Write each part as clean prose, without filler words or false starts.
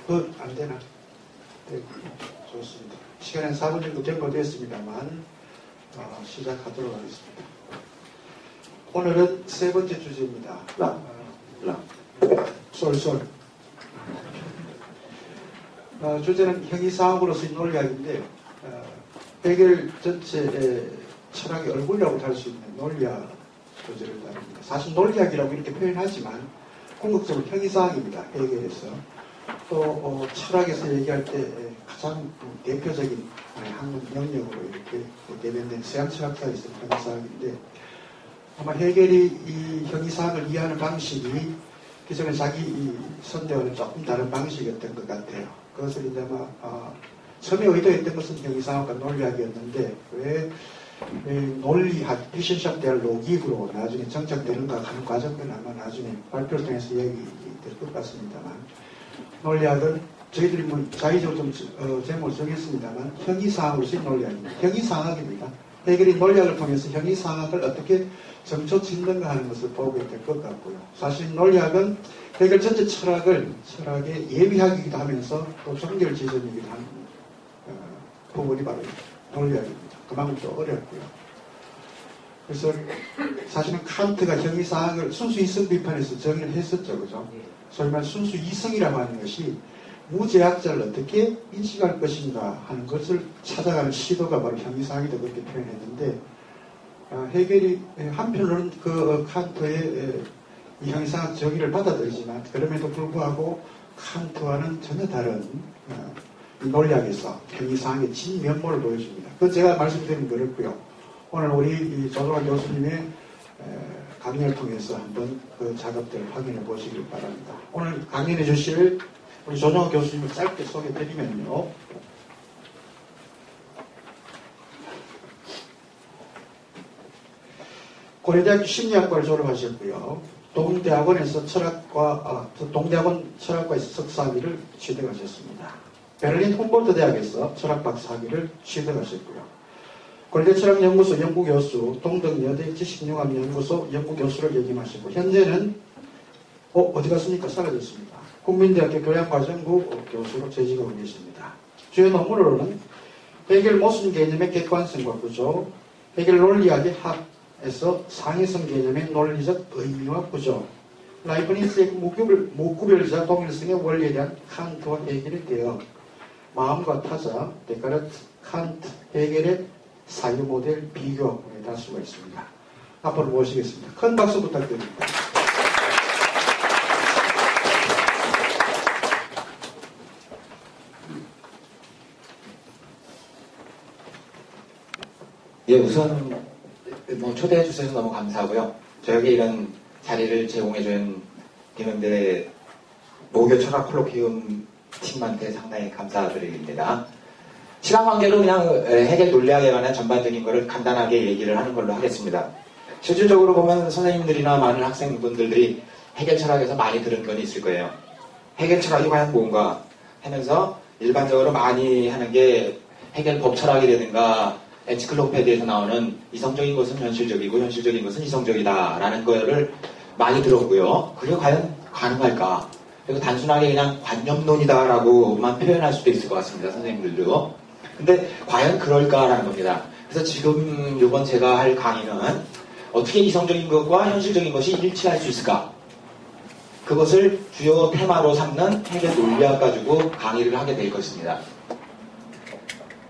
안 되나? 네, 좋습니다. 시간은 4분 정도 경과되었습니다만 시작하도록 하겠습니다. 오늘은 세 번째 주제입니다. 솔솔. 주제는 형이상학으로서의 논리학인데 헤겔 전체의 철학의 얼굴이라고 할 수 있는 논리학 주제를 다룹니다. 사실 논리학이라고 이렇게 표현하지만 궁극적으로 형이상학입니다. 헤겔에서. 또 철학에서 얘기할 때 가장 대표적인 학문 영역으로 이렇게 대변된 서양 철학자에 있어서 형이상학인데 아마 헤겔이 이 형이상학을 이해하는 방식이 기존에 자기 선대와는 조금 다른 방식이었던 것 같아요. 그것을 이제 아마 처음에 의도했던 것은 형이상학과 논리학이었는데 왜 논리학, 비신샵 대학 로직으로 나중에 정착되는가 하는 과정은 아마 나중에 발표를 통해서 이야기 될 것 같습니다만 논리학은 저희들이 자의적으로 좀 제목을 정했습니다만 형이상학으로서의 논리학입니다. 형이상학입니다. 헤겔이 논리학을 통해서 형이상학을 어떻게 점쳐 짓는가 하는 것을 보게 될 것 같고요. 사실 논리학은 헤겔 전체 철학의 예비학이기도 하면서 또 종결 지점이기도 한 부분이 바로 논리학입니다. 그만큼 좀 어렵고요. 그래서 사실은 칸트가 형이상학을 순수 이성 비판에서 정의를 했었죠. 그죠? 소위 말해 순수 이성이라고 하는 것이 무제약자를 어떻게 인식할 것인가 하는 것을 찾아가는 시도가 바로 형이상학이다 그렇게 표현했는데 헤겔이 한편으로는 그 칸트의 이 형이상학 정의를 받아들이지만 그럼에도 불구하고 칸트와는 전혀 다른 이 논리학에서 형이상학의 진면모를 보여줍니다. 그건 제가 말씀드리는 그렇고요. 오늘 우리 조정환 교수님의 강연을 통해서 한번 그 작업들을 확인해 보시길 바랍니다. 오늘 강연해 주실 우리 조정환 교수님을 짧게 소개해 드리면요. 고려대학교 심리학과를 졸업하셨고요. 동대학원에서 동대학원 철학과에서 석사학위를 취득하셨습니다. 베를린 훔볼트 대학에서 철학 박사학위를 취득하셨고요. 고려대 철학연구소 연구교수, 동덕여대 지식융합연구소 연구교수를 역임하시고 현재는 어디 갔습니까? 사라졌습니다. 국민대학교 교양과정부 교수로 재직하고 계십니다. 주요 논문으로는 헤겔 모순 개념의 객관성과 구조, 헤겔 논리학의 합에서 상해성 개념의 논리적 의미와 구조, 라이브니츠의 무구별자 동일성의 원리에 대한 칸트와 헤겔의 대응, 마음과 타자, 데카르트, 칸트, 헤겔의 사유 모델 비교에 다수가 있습니다. 앞으로 모시겠습니다. 큰 박수 부탁드립니다. 예, 우선 초대해 주셔서 너무 감사하고요. 저에게 이런 자리를 제공해준 김영대 모교 철학 콜로퀴움 팀한테 상당히 감사드립니다. 시간 관계로 그냥 헤겔 논리학에 관한 전반적인 것을 간단하게 얘기를 하는 걸로 하겠습니다. 실질적으로 보면 선생님들이나 많은 학생분들이 헤겔 철학에서 많이 들은 건 있을 거예요. 헤겔 철학이 과연 뭔가 하면서 일반적으로 많이 하는 게 헤겔 법 철학이라든가 엔시클로페디에서 나오는 이성적인 것은 현실적이고 현실적인 것은 이성적이다 라는 거를 많이 들었고요. 그게 과연 가능할까? 그리고 단순하게 그냥 관념론이다 라고만 표현할 수도 있을 것 같습니다. 선생님들도. 근데 과연 그럴까라는 겁니다. 그래서 지금 이번 제가 할 강의는 어떻게 이성적인 것과 현실적인 것이 일치할 수 있을까? 그것을 주요 테마로 삼는 헤겔 논리학 가지고 강의를 하게 될 것입니다.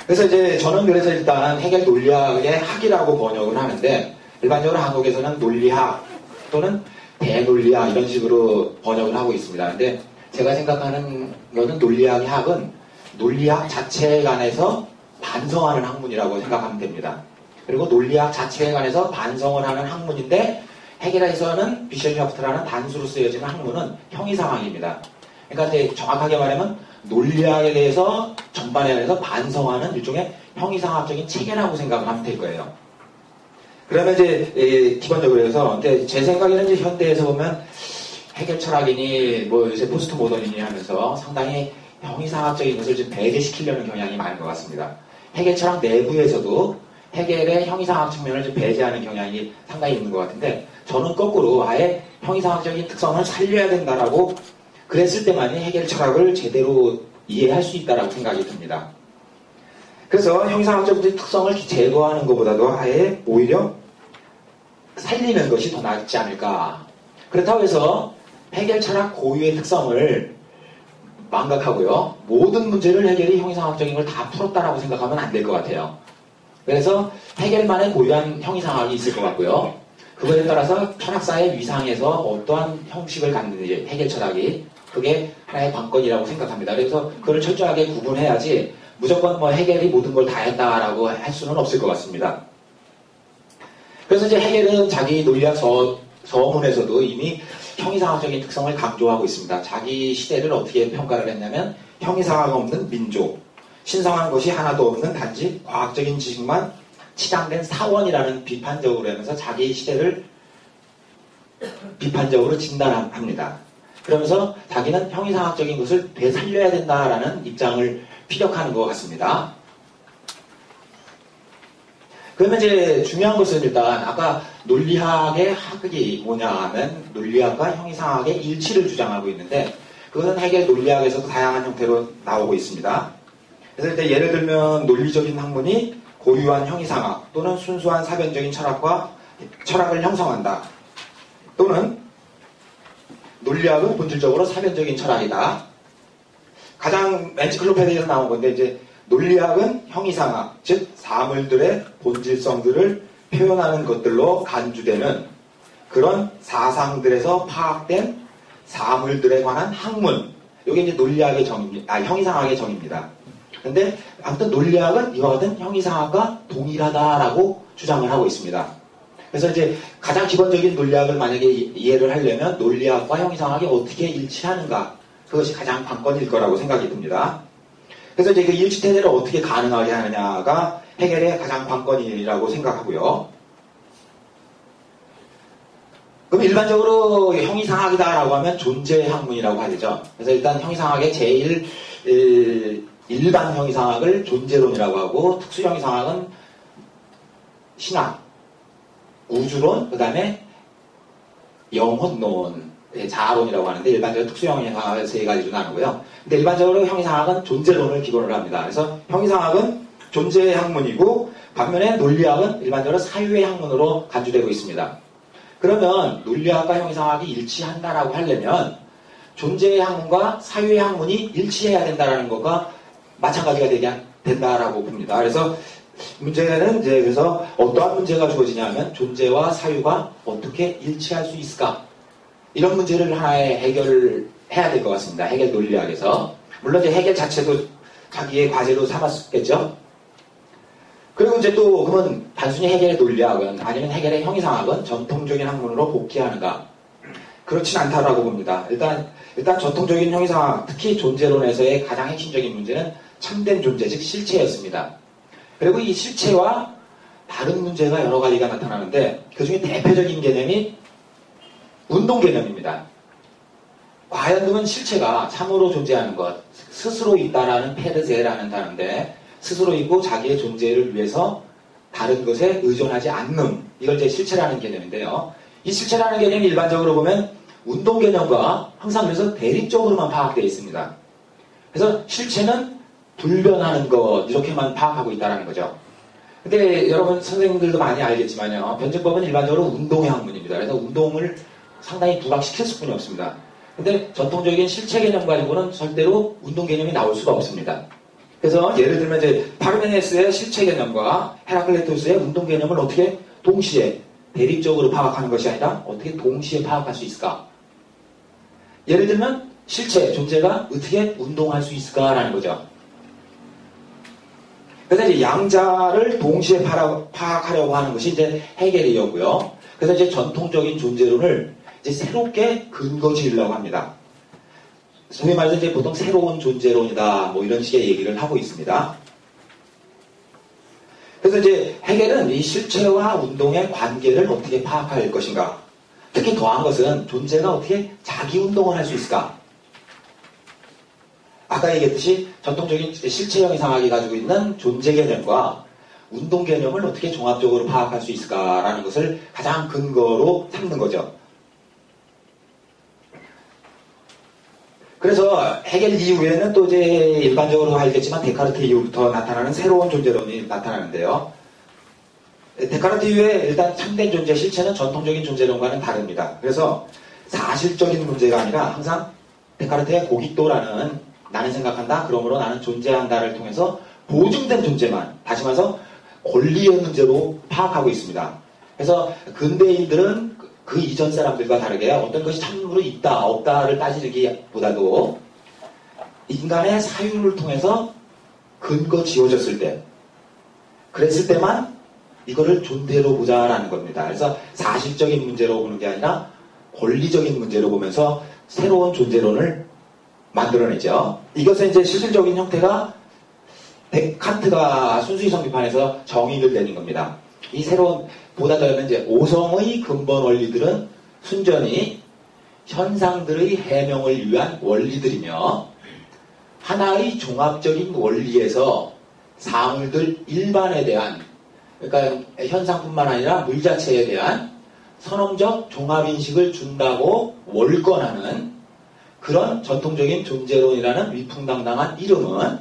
그래서 이제 저는 그래서 일단 헤겔 논리학의 학이라고 번역을 하는데 일반적으로 한국에서는 논리학 또는 대논리학 이런 식으로 번역을 하고 있습니다. 근데 제가 생각하는 것은 논리학의 학은 논리학 자체에 관해서 반성하는 학문이라고 생각하면 됩니다. 그리고 논리학 자체에 관해서 반성을 하는 학문인데 헤겔에서는 비셔샤프트라는 단수로 쓰여지는 학문은 형이상학입니다. 그러니까 이제 정확하게 말하면 논리학에 대해서 전반에 대해서 반성하는 일종의 형이상학적인 체계라고 생각을 하면 될 거예요. 그러면 이제 기본적으로 해서 근데 제 생각에는 이제 현대에서 보면 헤겔 철학이니 뭐 요새 포스트 모던이니 하면서 상당히 형이상학적인 것을 좀 배제시키려는 경향이 많은 것 같습니다. 헤겔 철학 내부에서도 헤겔의 형이상학 측면을 좀 배제하는 경향이 상당히 있는 것 같은데 저는 거꾸로 아예 형이상학적인 특성을 살려야 된다라고 그랬을 때만이 해겔 철학을 제대로 이해할 수 있다고 생각이 듭니다. 그래서 형이상학적 특성을 제거하는 것보다도 아예 오히려 살리는 것이 더 낫지 않을까. 그렇다고 해서 해겔 철학 고유의 특성을 망각하고요. 모든 문제를 해겔이 형이상학적인 걸 다 풀었다라고 생각하면 안 될 것 같아요. 그래서 해겔만의 고유한 형이상학이 있을 것 같고요. 그거에 따라서 철학사의 위상에서 어떠한 형식을 갖는지 해겔 철학이 그게 하나의 관건이라고 생각합니다. 그래서 그걸 철저하게 구분해야지 무조건 뭐 해겔이 모든 걸 다 했다라고 할 수는 없을 것 같습니다. 그래서 이제 해겔은 자기 논리학 서문에서도 이미 형이상학적인 특성을 강조하고 있습니다. 자기 시대를 어떻게 평가를 했냐면 형이상학 없는 민족, 신성한 것이 하나도 없는 단지 과학적인 지식만 치장된 사원이라는 비판적으로 하면서 자기 시대를 비판적으로 진단합니다. 그러면서 자기는 형이상학적인 것을 되살려야 된다라는 입장을 피력하는 것 같습니다. 그러면 이제 중요한 것은 일단 아까 논리학의 학이 뭐냐 하면 논리학과 형이상학의 일치를 주장하고 있는데 그것은 해겔 논리학에서도 다양한 형태로 나오고 있습니다. 그래서 이제 예를 들면 논리적인 학문이 고유한 형이상학 또는 순수한 사변적인 철학을 형성한다. 또는 논리학은 본질적으로 사변적인 철학이다. 가장 엔시클로페디아에서 나온 건데 이제 논리학은 형이상학, 즉 사물들의 본질성들을 표현하는 것들로 간주되는 그런 사상들에서 파악된 사물들에 관한 학문. 이게 이제 논리학의 형이상학의 정의입니다. 근데 아무튼 논리학은 이와 같은 형이상학과 동일하다라고 주장을 하고 있습니다. 그래서 이제 가장 기본적인 논리학을 만약에 이해를 하려면 논리학과 형이상학이 어떻게 일치하는가 그것이 가장 관건일 거라고 생각이 듭니다. 그래서 이제 그 일치태세를 어떻게 가능하게 하느냐가 해겔의 가장 관건이라고 생각하고요. 그럼 일반적으로 형이상학이다라고 하면 존재 학문이라고 하죠. 그래서 일단 형이상학의 제일 일반 형이상학을 존재론이라고 하고 특수 형이상학은 신학, 우주론, 그 다음에 영혼론, 자아론이라고 하는데 일반적으로 특수 형이상학을 세 가지로 나누고요. 근데 일반적으로 형이상학은 존재론을 기본으로 합니다. 그래서 형이상학은 존재의 학문이고 반면에 논리학은 일반적으로 사유의 학문으로 간주되고 있습니다. 그러면 논리학과 형이상학이 일치한다라고 하려면 존재의 학문과 사유의 학문이 일치해야 된다라는 것과 마찬가지가 된다라고 봅니다. 그래서 문제는 이제 그래서 어떠한 문제가 주어지냐면 존재와 사유가 어떻게 일치할 수 있을까? 이런 문제를 하나의 해결을 해야 될 것 같습니다. 해겔 논리학에서. 물론 이제 해겔 자체도 자기의 과제로 삼았겠죠. 그리고 이제 또 그러면 단순히 해겔의 논리학은 아니면 해겔의 형이상학은 전통적인 학문으로 복귀하는가? 그렇진 않다라고 봅니다. 일단 전통적인 형이상학, 특히 존재론에서의 가장 핵심적인 문제는 참된 존재, 즉 실체였습니다. 그리고 이 실체와 다른 문제가 여러 가지가 나타나는데 그 중에 대표적인 개념이 운동 개념입니다. 과연 그러면 실체가 참으로 존재하는 것, 스스로 있다라는 페르세라는 단어인데 스스로 있고 자기의 존재를 위해서 다른 것에 의존하지 않는 이걸 이제 실체라는 개념인데요. 이 실체라는 개념이 일반적으로 보면 운동 개념과 항상 그래서 대립적으로만 파악되어 있습니다. 그래서 실체는 불변하는 것 이렇게만 파악하고 있다는 거죠. 근데 여러분 선생님들도 많이 알겠지만요. 변증법은 일반적으로 운동의 학문입니다. 그래서 운동을 상당히 부각시킬 수뿐이 없습니다. 근데 전통적인 실체 개념 가지고는 절대로 운동 개념이 나올 수가 없습니다. 그래서 예를 들면 이제 파르메네스의 실체 개념과 헤라클레토스의 운동 개념을 어떻게 동시에 대립적으로 파악하는 것이 아니라 어떻게 동시에 파악할 수 있을까? 예를 들면 실체, 존재가 어떻게 운동할 수 있을까라는 거죠. 그래서 이제 양자를 동시에 파악하려고 하는 것이 이제 해겔이었고요. 그래서 이제 전통적인 존재론을 이제 새롭게 근거 지으려고 합니다. 소위 말해서 이제 보통 새로운 존재론이다, 뭐 이런 식의 얘기를 하고 있습니다. 그래서 이제 해겔은 이 실체와 운동의 관계를 어떻게 파악할 것인가. 특히 더한 것은 존재가 어떻게 자기 운동을 할 수 있을까. 아까 얘기했듯이 전통적인 실체형 이상학이 가지고 있는 존재 개념과 운동 개념을 어떻게 종합적으로 파악할 수 있을까라는 것을 가장 근거로 삼는 거죠. 그래서 헤겔 이후에는 또 이제 일반적으로 알겠지만 데카르트 이후부터 나타나는 새로운 존재론이 나타나는데요. 데카르트 이후에 일단 참된 존재 실체는 전통적인 존재론과는 다릅니다. 그래서 사실적인 문제가 아니라 항상 데카르트의 고깃도라는 나는 생각한다, 그러므로 나는 존재한다를 통해서 보증된 존재만, 다시 말해서 권리의 문제로 파악하고 있습니다. 그래서 근대인들은 그 이전 사람들과 다르게 어떤 것이 참으로 있다, 없다를 따지기보다도 인간의 사유를 통해서 근거 지어졌을 때, 그랬을 때만 이거를 존재로 보자라는 겁니다. 그래서 사실적인 문제로 보는 게 아니라 권리적인 문제로 보면서 새로운 존재론을 만들어내죠. 이것은 이제 실질적인 형태가 칸트가 순수이성 비판에서 정의를 내는 겁니다. 이 새로운, 보다 더하면 이제 오성의 근본 원리들은 순전히 현상들의 해명을 위한 원리들이며 하나의 종합적인 원리에서 사물들 일반에 대한, 그러니까 현상뿐만 아니라 물 자체에 대한 선언적 종합인식을 준다고 월권하는 그런 전통적인 존재론이라는 위풍당당한 이름은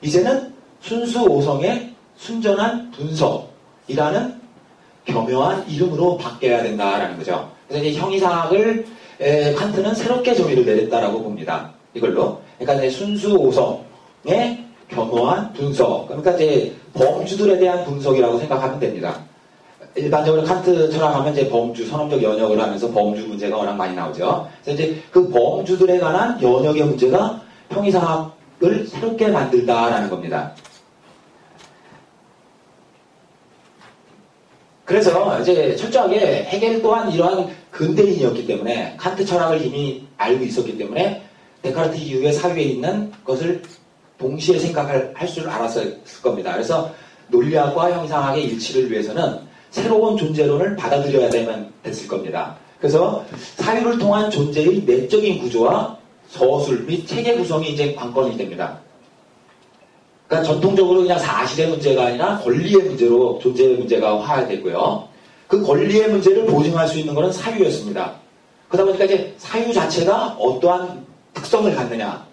이제는 순수 오성의 순전한 분석이라는 교묘한 이름으로 바뀌어야 된다라는 거죠. 그래서 이제 형이상학을 칸트는 새롭게 정의를 내렸다라고 봅니다. 이걸로. 그러니까 이제 순수 오성의 교묘한 분석. 그러니까 이제 범주들에 대한 분석이라고 생각하면 됩니다. 일반적으로 칸트 철학하면 이제 범주, 선언적 연역을 하면서 범주 문제가 워낙 많이 나오죠. 그래서 이제 그 범주들에 관한 연역의 문제가 형이상학을 새롭게 만들다라는 겁니다. 그래서 이제 철저하게 헤겔 또한 이러한 근대인이었기 때문에 칸트 철학을 이미 알고 있었기 때문에 데카르트 이후에 사회에 있는 것을 동시에 생각할 줄 알았을 겁니다. 그래서 논리학과 형이상학의 일치를 위해서는 새로운 존재론을 받아들여야 되면 됐을 겁니다. 그래서 사유를 통한 존재의 내적인 구조와 서술 및 체계 구성이 이제 관건이 됩니다. 그러니까 전통적으로 그냥 사실의 문제가 아니라 권리의 문제로 존재의 문제가 화해됐고요. 그 권리의 문제를 보증할 수 있는 것은 사유였습니다. 그러다 보니까 이제 사유 자체가 어떠한 특성을 갖느냐.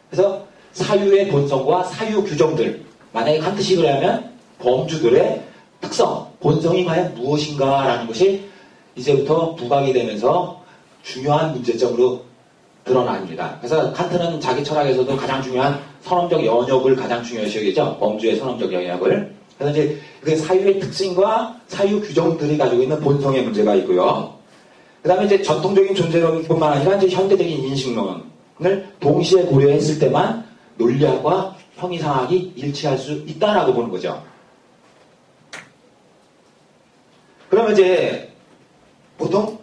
그래서 사유의 본성과 사유 규정들, 만약에 칸트식으로 하면 범주들의 특성, 본성이 과연 무엇인가라는 것이 이제부터 부각이 되면서 중요한 문제점으로 드러납니다. 그래서 칸트는 자기 철학에서도 가장 중요한 선언적 연역을 가장 중요시 여기죠. 범주의 선언적 연역을. 그래서 이제 그 사유의 특징과 사유 규정들이 가지고 있는 본성의 문제가 있고요. 그 다음에 이제 전통적인 존재론뿐만 아니라 이제 현대적인 인식론을 동시에 고려했을 때만 논리학과 형이상학이 일치할 수 있다라고 보는 거죠. 그러면 이제 보통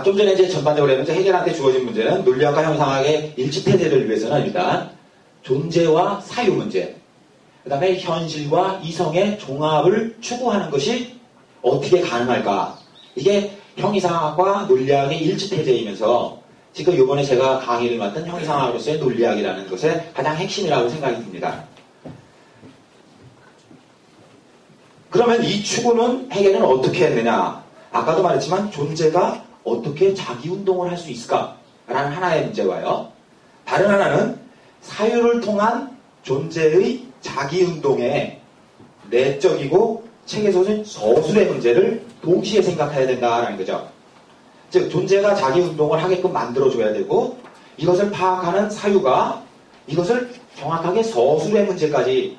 좀 전에 이제 전반적으로 하면 헤겔한테 주어진 문제는 논리학과 형이상학의 일치태제를 위해서는 일단 존재와 사유 문제, 그 다음에 현실과 이성의 종합을 추구하는 것이 어떻게 가능할까? 이게 형이상학과 논리학의 일치태제이면서 지금 이번에 제가 강의를 맡은 형이상학으로서의 논리학이라는 것의 가장 핵심이라고 생각이 듭니다. 그러면 이 추구는 헤겔은 어떻게 했느냐? 아까도 말했지만 존재가 어떻게 자기운동을 할 수 있을까? 라는 하나의 문제와요. 다른 하나는 사유를 통한 존재의 자기운동의 내적이고 책에서는 서술의 문제를 동시에 생각해야 된다는 거죠. 즉 존재가 자기운동을 하게끔 만들어줘야 되고 이것을 파악하는 사유가 이것을 정확하게 서술의 문제까지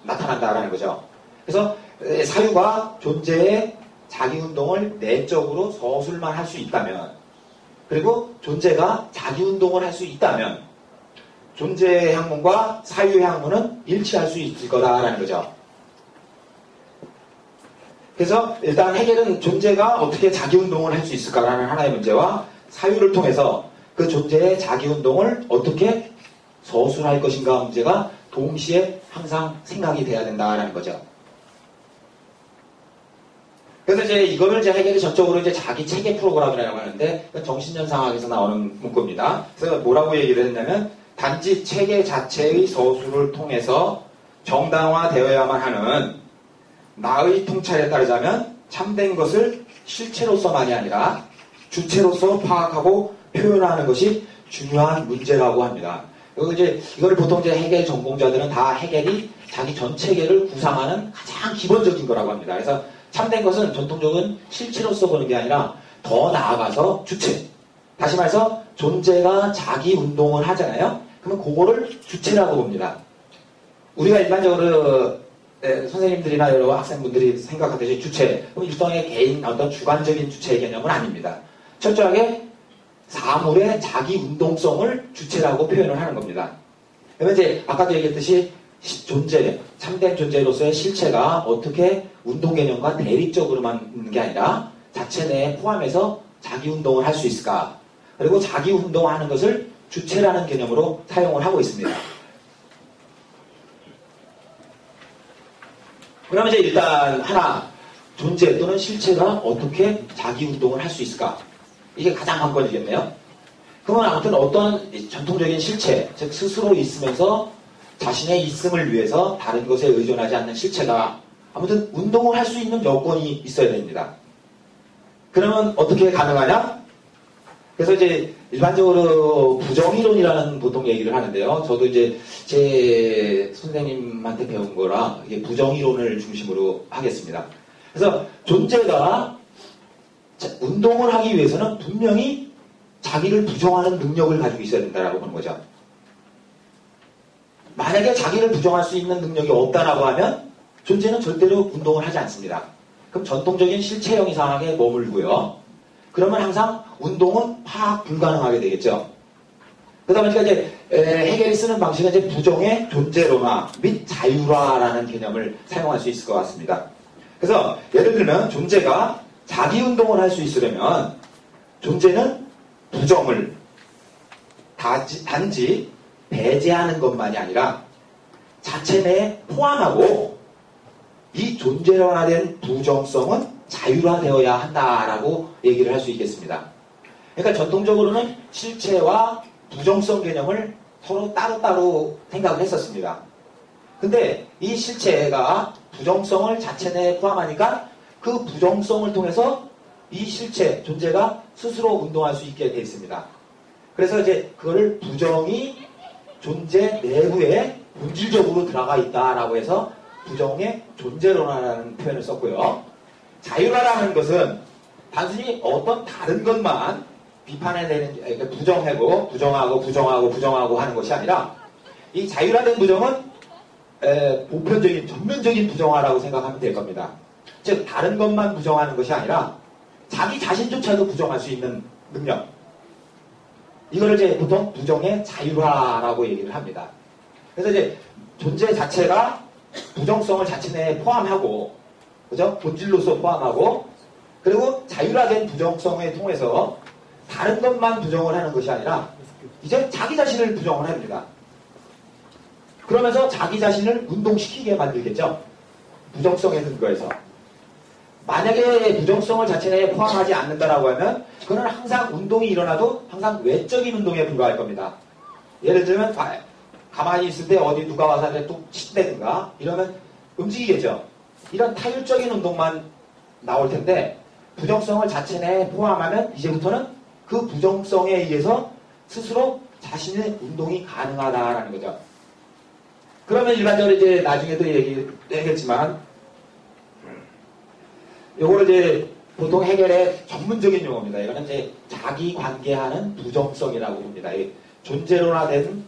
나타난다는 거죠. 그래서 사유가 존재의 자기운동을 내적으로 서술만 할 수 있다면, 그리고 존재가 자기운동을 할 수 있다면 존재의 학문과 사유의 학문은 일치할 수 있을 거다라는 거죠. 그래서 일단 헤겔은 존재가 어떻게 자기운동을 할 수 있을까라는 하나의 문제와 사유를 통해서 그 존재의 자기운동을 어떻게 서술할 것인가 문제가 동시에 항상 생각이 돼야 된다라는 거죠. 그래서 이제 이거를 이제 헤겔이 전적으로 이제 자기 체계 프로그램이라고 하는데 정신연상학에서 나오는 문구입니다. 그래서 뭐라고 얘기를 했냐면 단지 체계 자체의 서술을 통해서 정당화되어야만 하는 나의 통찰에 따르자면 참된 것을 실체로서만이 아니라 주체로서 파악하고 표현하는 것이 중요한 문제라고 합니다. 그리고 이제 이걸 보통 이제 해겔 전공자들은 다 해겔이 자기 전체계를 구상하는 가장 기본적인 거라고 합니다. 그래서 참된 것은 전통적인 실체로서 보는 게 아니라 더 나아가서 주체. 다시 말해서 존재가 자기 운동을 하잖아요. 그러면 그거를 주체라고 봅니다. 우리가 일반적으로 선생님들이나 여러 학생분들이 생각하듯이 주체, 그럼 일종의 개인 어떤 주관적인 주체의 개념은 아닙니다. 철저하게 사물의 자기 운동성을 주체라고 표현을 하는 겁니다. 그러면 이제 아까도 얘기했듯이 존재, 참된 존재로서의 실체가 어떻게 운동 개념과 대립적으로만 있는 게 아니라 자체 내에 포함해서 자기 운동을 할 수 있을까? 그리고 자기 운동하는 것을 주체라는 개념으로 사용을 하고 있습니다. 그러면 이제 일단 하나, 존재 또는 실체가 어떻게 자기 운동을 할 수 있을까? 이게 가장 관건이겠네요. 그러면 아무튼 어떤 전통적인 실체, 즉 스스로 있으면서 자신의 있음을 위해서 다른 것에 의존하지 않는 실체가 아무튼 운동을 할 수 있는 여건이 있어야 됩니다. 그러면 어떻게 가능하냐? 그래서 이제 일반적으로 부정이론이라는 보통 얘기를 하는데요. 저도 이제 제 선생님한테 배운 거라 이게 부정이론을 중심으로 하겠습니다. 그래서 존재가 운동을 하기 위해서는 분명히 자기를 부정하는 능력을 가지고 있어야 된다라고 보는 거죠. 만약에 자기를 부정할 수 있는 능력이 없다라고 하면 존재는 절대로 운동을 하지 않습니다. 그럼 전통적인 실체형 이상하게 머물고요. 그러면 항상 운동은 파악 불가능하게 되겠죠. 그러다 보니까 이제 해겔이 쓰는 방식은 이제 부정의 존재론화 및 자율화라는 개념을 사용할 수 있을 것 같습니다. 그래서 예를 들면 존재가 자기 운동을 할 수 있으려면 존재는 부정을 단지 배제하는 것만이 아니라 자체 내에 포함하고 이 존재론화된 부정성은 자율화되어야 한다라고 얘기를 할 수 있겠습니다. 그러니까 전통적으로는 실체와 부정성 개념을 서로 따로따로 생각을 했었습니다. 근데 이 실체가 부정성을 자체 내에 포함하니까 그 부정성을 통해서 이 실체, 존재가 스스로 운동할 수 있게 되어 있습니다. 그래서 이제 그거를 부정이 존재 내부에 본질적으로 들어가 있다라고 해서 부정의 존재론화라는 표현을 썼고요. 자율화라는 것은 단순히 어떤 다른 것만 비판해내는, 부정하고 부정하고 하는 것이 아니라 이 자율화된 부정은 보편적인, 전면적인 부정화라고 생각하면 될 겁니다. 즉, 다른 것만 부정하는 것이 아니라 자기 자신조차도 부정할 수 있는 능력. 이거를 이제 보통 부정의 자율화라고 얘기를 합니다. 그래서 이제 존재 자체가 부정성을 자체 내에 포함하고, 그죠? 본질로서 포함하고, 그리고 자율화된 부정성을 통해서 다른 것만 부정을 하는 것이 아니라 이제 자기 자신을 부정을 합니다. 그러면서 자기 자신을 운동시키게 만들겠죠. 부정성에 근거해서. 만약에 부정성을 자체 내에 포함하지 않는다라고 하면 그건 항상 운동이 일어나도 항상 외적인 운동에 불과할 겁니다. 예를 들면 가만히 있을 때 어디 누가 와서 뚝 친다든가 이러면 움직이겠죠. 이런 타율적인 운동만 나올 텐데 부정성을 자체 내에 포함하면 이제부터는 그 부정성에 의해서 스스로 자신의 운동이 가능하다라는 거죠. 그러면 일반적으로 이제 나중에도 얘기했지만 요거를 이제 보통 해겔의 전문적인 용어입니다. 이거는 이제 자기 관계하는 부정성이라고 봅니다. 존재론화된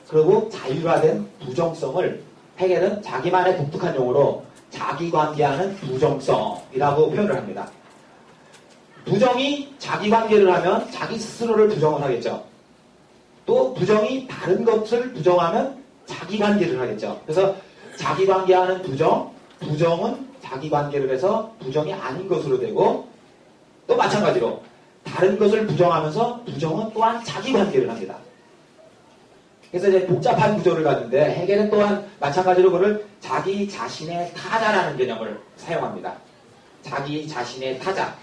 그리고 자율화된 부정성을 해겔은 자기만의 독특한 용어로 자기 관계하는 부정성이라고 표현을 합니다. 부정이 자기 관계를 하면 자기 스스로를 부정을 하겠죠. 또 부정이 다른 것을 부정하면 자기 관계를 하겠죠. 그래서 자기 관계하는 부정은 자기 관계를 해서 부정이 아닌 것으로 되고, 또 마찬가지로 다른 것을 부정하면서 부정은 또한 자기 관계를 합니다. 그래서 이제 복잡한 구조를 갖는데 해겔은 또한 마찬가지로 그걸 자기 자신의 타자라는 개념을 사용합니다. 자기 자신의 타자.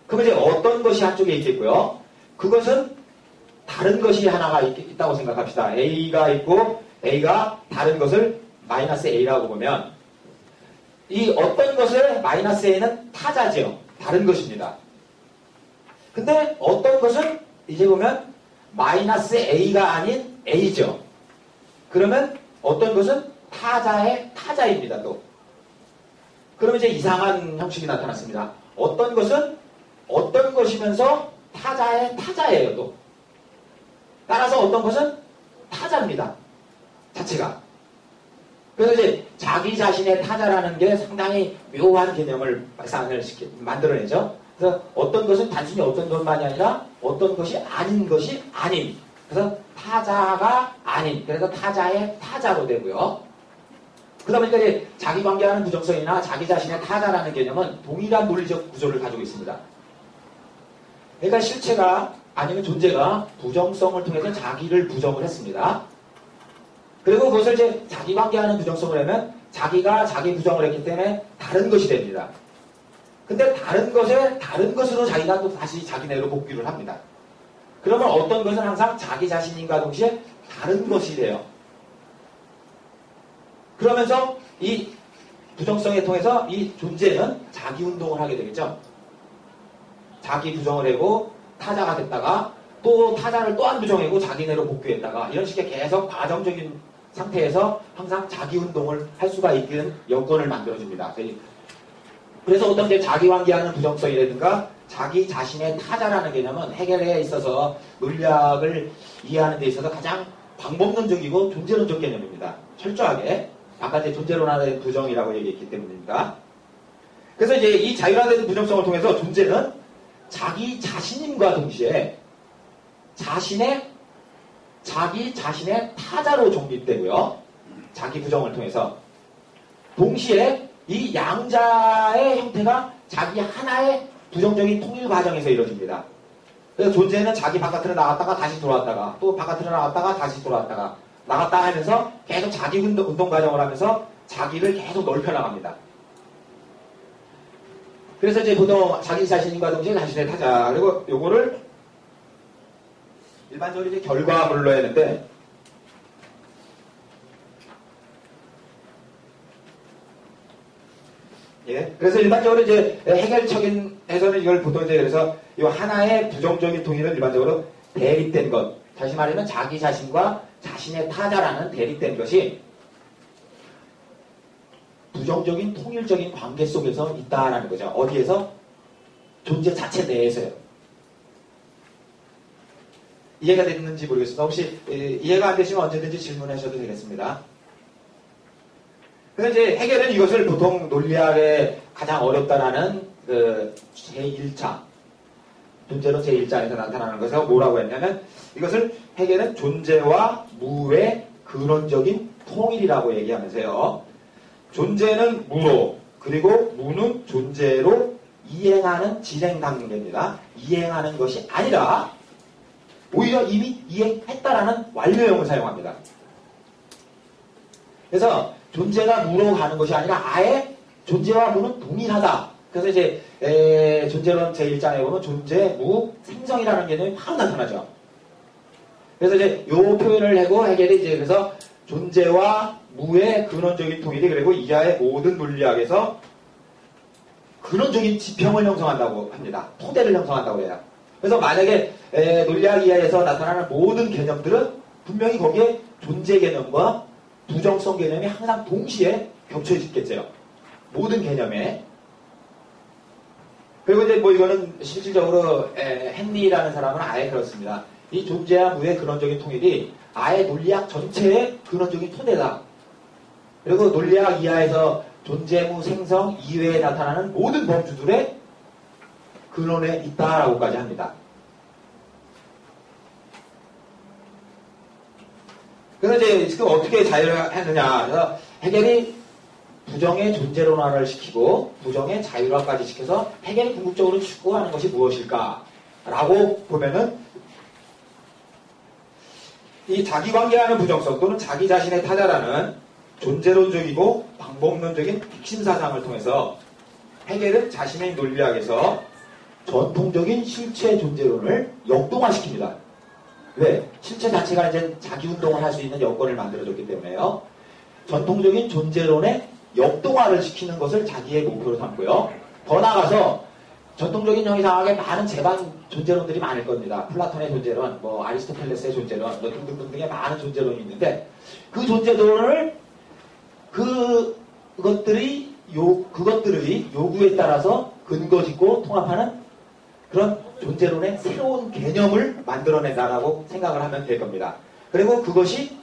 그럼 이제 어떤 것이 한쪽에 있겠고요. 그것은 다른 것이 하나가 있다고 생각합시다. A가 있고 A가 다른 것을 마이너스 A라고 보면 이 어떤 것을 마이너스 A는 타자죠. 다른 것입니다. 근데 어떤 것은 이제 보면 마이너스 A가 아닌 A죠. 그러면 어떤 것은 타자의 타자입니다. 또. 그러면 이제 이상한 형식이 나타났습니다. 어떤 것은 어떤 것이면서 타자의 타자예요. 또. 따라서 어떤 것은 타자입니다. 자체가. 그래서 이제 자기 자신의 타자라는 게 상당히 묘한 개념을 만들어내죠. 그래서 어떤 것은 단순히 어떤 것만이 아니라 어떤 것이 아닌 것이 아닌. 그래서 타자가 아닌. 그래서 타자의 타자로 되고요. 그러다 보니까 이제 자기 관계하는 부정성이나 자기 자신의 타자라는 개념은 동일한 논리적 구조를 가지고 있습니다. 그러니까 실체가 아니면 존재가 부정성을 통해서 자기를 부정을 했습니다. 그리고 그것을 이제 자기 관계하는 부정성을 하면 자기가 자기 부정을 했기 때문에 다른 것이 됩니다. 근데 다른 것으로 자기가 또 다시 자기네로 복귀를 합니다. 그러면 어떤 것은 항상 자기 자신인과 동시에 다른 것이 돼요. 그러면서 이 부정성에 통해서 이 존재는 자기 운동을 하게 되겠죠. 자기 부정을 하고 타자가 됐다가 또 타자를 또 한 부정하고 자기네로 복귀했다가 이런 식의 계속 과정적인 상태에서 항상 자기 운동을 할 수가 있는 여건을 만들어줍니다. 그래서 어떤 이제 자기 관계하는 부정성이라든가 자기 자신의 타자라는 개념은 해결에 있어서 논리학을 이해하는 데 있어서 가장 방법론적이고 존재론적 개념입니다. 철저하게. 아까 이제 존재론화된 부정이라고 얘기했기 때문입니다. 그래서 이제 이 자율화된 부정성을 통해서 존재는 자기 자신임과 동시에 자기 자신의 타자로 정립되고요. 자기 부정을 통해서. 동시에 이 양자의 형태가 자기 하나의 부정적인 통일 과정에서 이루어집니다. 그래서 존재는 자기 바깥으로 나갔다가 다시 들어왔다가 또 바깥으로 나갔다가 다시 들어왔다가 나갔다 하면서 계속 자기 운동 과정을 하면서 자기를 계속 넓혀 나갑니다. 그래서 이제 보통 자기 자신과 동시에 자신의 타자. 그리고 요거를 일반적으로 이제 결과물로 했는데, 예. 그래서 일반적으로 이제 해결적인 해서는 이걸 보통 이제 그래서 이 하나의 부정적인 통일은 일반적으로 대립된 것. 다시 말하면 자기 자신과 자신의 타자라는 대립된 것이 부정적인 통일적인 관계 속에서 있다라는 거죠. 어디에서? 존재 자체 내에서요. 이해가 됐는지 모르겠습니다. 혹시 이해가 안 되시면 언제든지 질문하셔도 되겠습니다. 그래서 이제 해결은 이것을 보통 논리학에 가장 어렵다라는 제1차 존재론 제1장에서 나타나는 것에서 뭐라고 했냐면 이것을 해결은 존재와 무의 근원적인 통일이라고 얘기하면서요. 존재는 무로 그리고 무는 존재로 이행하는 진행 단계입니다. 이행하는 것이 아니라 오히려 이미 이행했다라는 완료형을 사용합니다. 그래서 존재가 무로 가는 것이 아니라 아예 존재와 무는 동일하다. 그래서 이제 존재론 제1장에 보면 존재, 무, 생성이라는 개념이 바로 나타나죠. 그래서 이제 요 표현을 하고 해결이 이제 그래서 존재와 무의 근원적인 통일이 그리고 이하의 모든 논리학에서 근원적인 지평을 형성한다고 합니다. 토대를 형성한다고 해요. 그래서 만약에 논리학 이하에서 나타나는 모든 개념들은 분명히 거기에 존재 개념과 부정성 개념이 항상 동시에 겹쳐져 있겠죠. 모든 개념에. 그리고 이제 뭐 이거는 실질적으로 헨리라는 사람은 아예 그렇습니다. 이 존재와 무의 근원적인 통일이 아예 논리학 전체의 근원적인 토대다. 그리고 논리학 이하에서 존재, 무, 생성 이외에 나타나는 모든 범주들의 근원에 있다라고까지 합니다. 그래서 이제 지금 어떻게 자율화했느냐. 그래서 해결이 부정의 존재론화를 시키고 부정의 자율화까지 시켜서 해결이 궁극적으로 추구하는 것이 무엇일까라고 보면은 이 자기관계하는 부정성 또는 자기 자신의 타자라는 존재론적이고 방법론적인 핵심사상을 통해서 해결은 자신의 논리학에서 전통적인 실체 존재론을 역동화시킵니다. 왜? 실체 자체가 이제 자기 운동을 할 수 있는 여건을 만들어줬기 때문에요. 전통적인 존재론의 역동화를 시키는 것을 자기의 목표로 삼고요. 더 나아가서 전통적인 형이상학에 많은 제반 존재론들이 많을 겁니다. 플라톤의 존재론, 뭐 아리스토텔레스의 존재론, 뭐 등등등등의 많은 존재론이 있는데 그 존재론을 그것들의 요구에 따라서 근거짓고 통합하는 그런 존재론의 새로운 개념을 만들어낸다라고 생각을 하면 될 겁니다. 그리고 그것이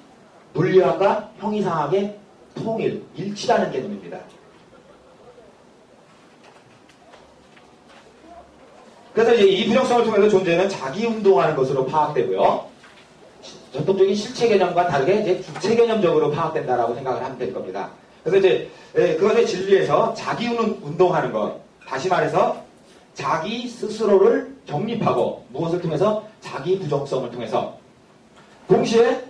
논리학과 형이상학의 통일, 일치라는 개념입니다. 그래서 이제 이 부정성을 통해서 존재는 자기 운동하는 것으로 파악되고요. 전통적인 실체 개념과 다르게 이제 주체 개념적으로 파악된다라고 생각을 하면 될 겁니다. 그래서 이제 그것의 진리에서 자기 운동하는 것, 다시 말해서 자기 스스로를 정립하고 무엇을 통해서 자기 부정성을 통해서 동시에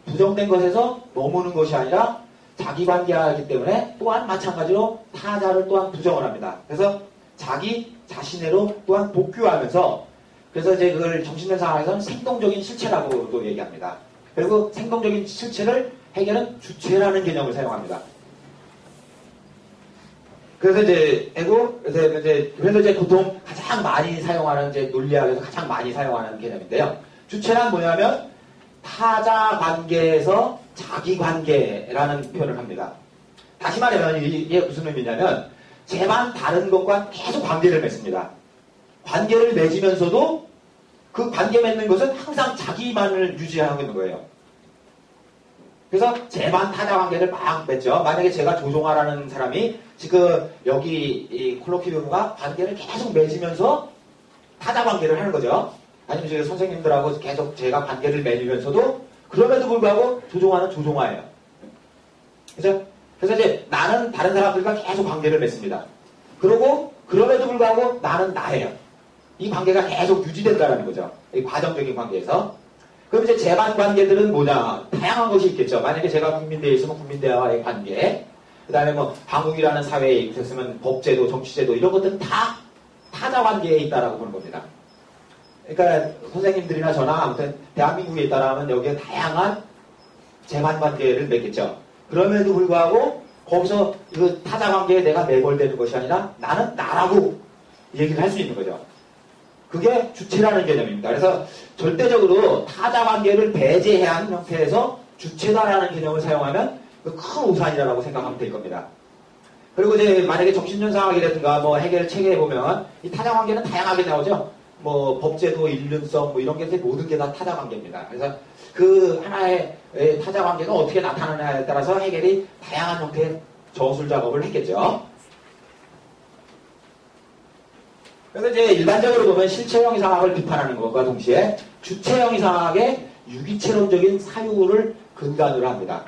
부정된 것에서 머무는 것이 아니라 자기 관계하기 때문에 또한 마찬가지로 타자를 또한 부정을 합니다. 그래서 자기 자신으로 또한 복귀하면서 그래서 이제 그걸 정신연상학에서는 생동적인 실체라고도 얘기합니다. 그리고 생동적인 실체를 해결은 주체라는 개념을 사용합니다. 그래서 이제 보통 가장 많이 사용하는 이제 논리학에서 가장 많이 사용하는 개념인데요. 주체란 뭐냐면 타자 관계에서 자기 관계라는 표현을 합니다. 다시 말하면 이게 무슨 의미냐면 제만 다른 것과 계속 관계를 맺습니다. 관계를 맺으면서도 그 관계 맺는 것은 항상 자기만을 유지하고 있는 거예요. 그래서 제만 타자 관계를 막 맺죠. 만약에 제가 조종하라는 사람이 지금 여기 이 콜로퀴움과 관계를 계속 맺으면서 타자 관계를 하는 거죠. 아니면 지금 선생님들하고 계속 제가 관계를 맺으면서도 그럼에도 불구하고 조종하는 조종아예요. 그래서 이제 나는 다른 사람들과 계속 관계를 맺습니다. 그러고 그럼에도 불구하고 나는 나예요. 이 관계가 계속 유지된다는 거죠. 이 과정적인 관계에서. 그럼 이제 제반 관계들은 뭐냐? 다양한 것이 있겠죠. 만약에 제가 국민대에 있으면 국민대와의 관계, 그 다음에 뭐 한국이라는 사회에 있으면 법제도, 정치제도 이런 것들은 다 타자 관계에 있다라고 보는 겁니다. 그러니까 선생님들이나 저나 아무튼 대한민국에 있다라면 여기에 다양한 제반 관계를 맺겠죠. 그럼에도 불구하고 거기서 그 타자 관계에 내가 매몰되는 것이 아니라 나는 나라고 얘기를 할 수 있는 거죠. 그게 주체라는 개념입니다. 그래서 절대적으로 타자 관계를 배제해야 하는 형태에서 주체다라는 개념을 사용하면 그 큰 오산이라고 생각하면 될 겁니다. 그리고 이제 만약에 정신연상학이라든가 뭐 해결 체계에 보면 이 타자 관계는 다양하게 나오죠. 뭐 법제도, 일륜성 뭐 이런 게 모든 게 다 타자 관계입니다. 그래서 그 하나의 타자 관계가 어떻게 나타나느냐에 따라서 해결이 다양한 형태의 저술 작업을 했겠죠. 그래서 이제 일반적으로 보면 실체형 이상학을 비판하는 것과 동시에 주체형 이상학의 유기체론적인 사유를 근간으로 합니다.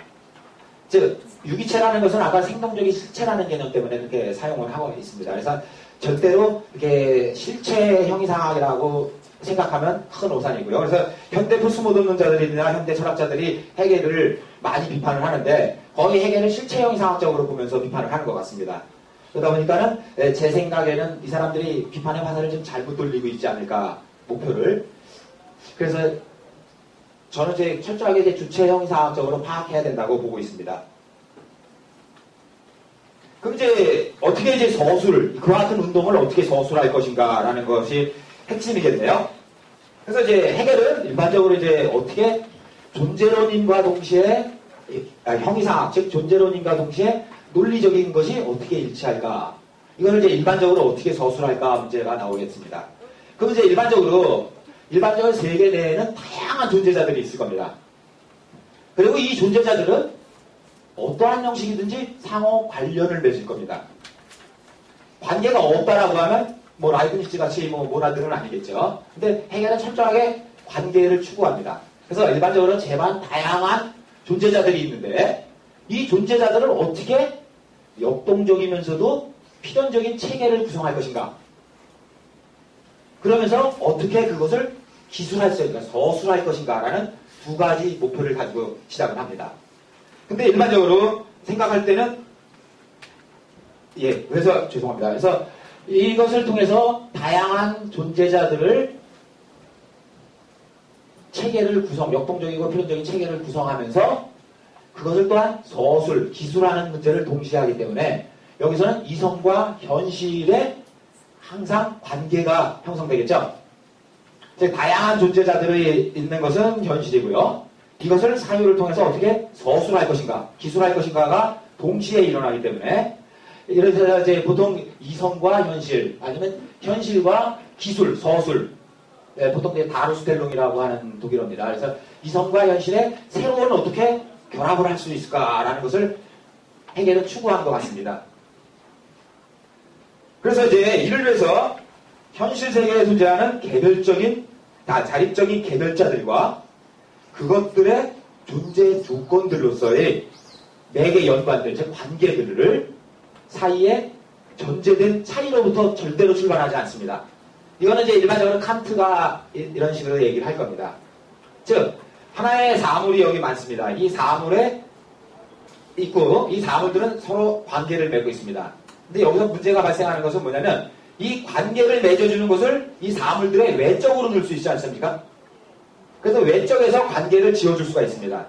즉 유기체라는 것은 아까 생동적인 실체라는 개념 때문에 그렇게 사용을 하고 있습니다. 그래서 절대로 이렇게 실체형 이상학이라고 생각하면 큰 오산이고요. 그래서 현대 포스모더니자들이나 현대 철학자들이 해겔을 많이 비판을 하는데 거의 해겔을 실체형 이상학적으로 보면서 비판을 하는 것 같습니다. 그러다 보니까는 제 생각에는 이 사람들이 비판의 화살을 좀 잘못 돌리고 있지 않을까 목표를. 그래서 저는 이제 철저하게 이제 주체형 이상학적으로 파악해야 된다고 보고 있습니다. 그럼 이제 어떻게 이제 서술, 그와 같은 운동을 어떻게 서술할 것인가라는 것이 핵심이겠네요. 그래서 이제 해결은 일반적으로 이제 어떻게 존재론인과 동시에 형이상학, 즉 존재론인과 동시에 논리적인 것이 어떻게 일치할까? 이걸 이제 일반적으로 어떻게 서술할까 문제가 나오겠습니다. 그럼 이제 일반적으로 세계 내에는 다양한 존재자들이 있을 겁니다. 그리고 이 존재자들은 어떠한 형식이든지 상호 관련을 맺을 겁니다. 관계가 없다라고 하면 뭐 라이브니츠 같이 뭐 모나드는 아니겠죠. 근데 해겔은 철저하게 관계를 추구합니다. 그래서 일반적으로 제반 다양한 존재자들이 있는데 이 존재자들을 어떻게 역동적이면서도 필연적인 체계를 구성할 것인가? 그러면서 어떻게 그것을 기술할 수 있는가, 서술할 것인가라는 두 가지 목표를 가지고 시작을 합니다. 근데 일반적으로 생각할 때는 그래서 죄송합니다. 그래서 이것을 통해서 다양한 존재자들을 체계를 역동적이고 필연적인 체계를 구성하면서 그것을 또한 서술, 기술하는 문제를 동시에 하기 때문에 여기서는 이성과 현실의 항상 관계가 형성되겠죠. 즉 다양한 존재자들이 있는 것은 현실이고요. 이것을 사유를 통해서 어떻게 서술할 것인가, 기술할 것인가가 동시에 일어나기 때문에 이래서 이제 보통 이성과 현실 아니면 현실과 기술, 서술 보통 이제 다루스텔롱이라고 하는 독일어입니다. 그래서 이성과 현실의 새로운 어떻게 결합을 할 수 있을까라는 것을 헤겔은 추구한 것 같습니다. 그래서 이제 이를 위해서 현실 세계에 존재하는 자립적인 개별자들과 그것들의 존재 조건들로서의 매개 연관들, 즉 관계들을 사이에 전제된 차이로부터 절대로 출발하지 않습니다. 이거는 이제 일반적으로 칸트가 이런 식으로 얘기를 할 겁니다. 즉 하나의 사물이 여기 많습니다. 이 사물에 있고 이 사물들은 서로 관계를 맺고 있습니다. 근데 여기서 문제가 발생하는 것은 뭐냐면 이 관계를 맺어주는 것을 이 사물들의 외적으로 넣을 수 있지 않습니까? 그래서 외적에서 관계를 지어줄 수가 있습니다.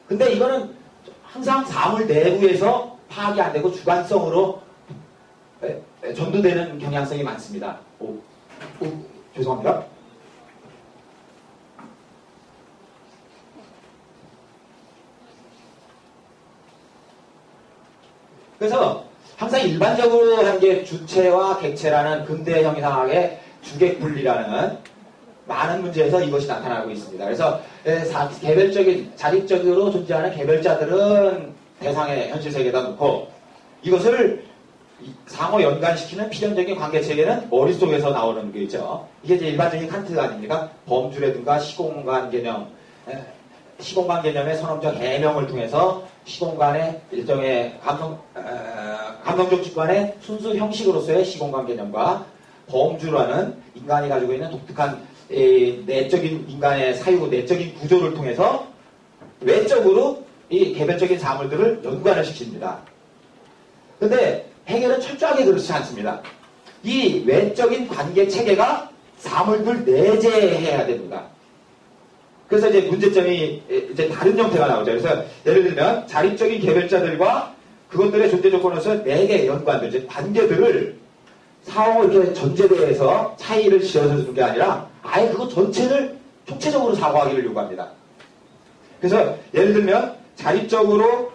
근데 이거는 항상 사물 내부에서 파악이 안 되고 주관성으로 전도되는 경향성이 많습니다. 죄송합니다. 그래서 항상 일반적으로 한 게 주체와 객체라는 근대 형이상학의 주객분리라는 많은 문제에서 이것이 나타나고 있습니다. 그래서 자립적으로 존재하는 개별자들은 대상의 현실 세계에다 놓고 이것을 상호 연관시키는 필연적인 관계체계는 머릿속에서 나오는 게 있죠. 이게 이제 일반적인 칸트 아닙니까? 범주라든가 시공간 개념, 시공간 개념의 선언적 해명을 통해서 시공간의 일종의 감성적 직관의 순수 형식으로서의 시공간 개념과 범주라는 인간이 가지고 있는 독특한 내적인 인간의 사유, 내적인 구조를 통해서 외적으로 이 개별적인 사물들을 연관을 시킵니다. 근데 헤겔은 철저하게 그렇지 않습니다. 이 외적인 관계 체계가 사물들 내재해야 됩니다. 그래서 이제 문제점이 이제 다른 형태가 나오죠. 그래서 예를 들면 자립적인 개별자들과 그것들의 존재 조건으로서 4개의 연관들, 즉 관계들을 상호 이렇게 전제대에서 차이를 지어서 주는 게 아니라 아예 그거 전체를 총체적으로 사고하기를 요구합니다. 그래서 예를 들면 자립적으로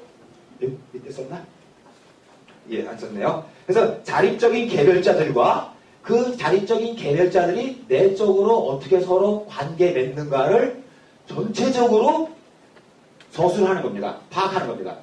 밑에 썼나? 예, 안 썼네요. 그래서 자립적인 개별자들과 그 자립적인 개별자들이 내적으로 어떻게 서로 관계 맺는가를 전체적으로 서술하는 겁니다. 파악하는 겁니다.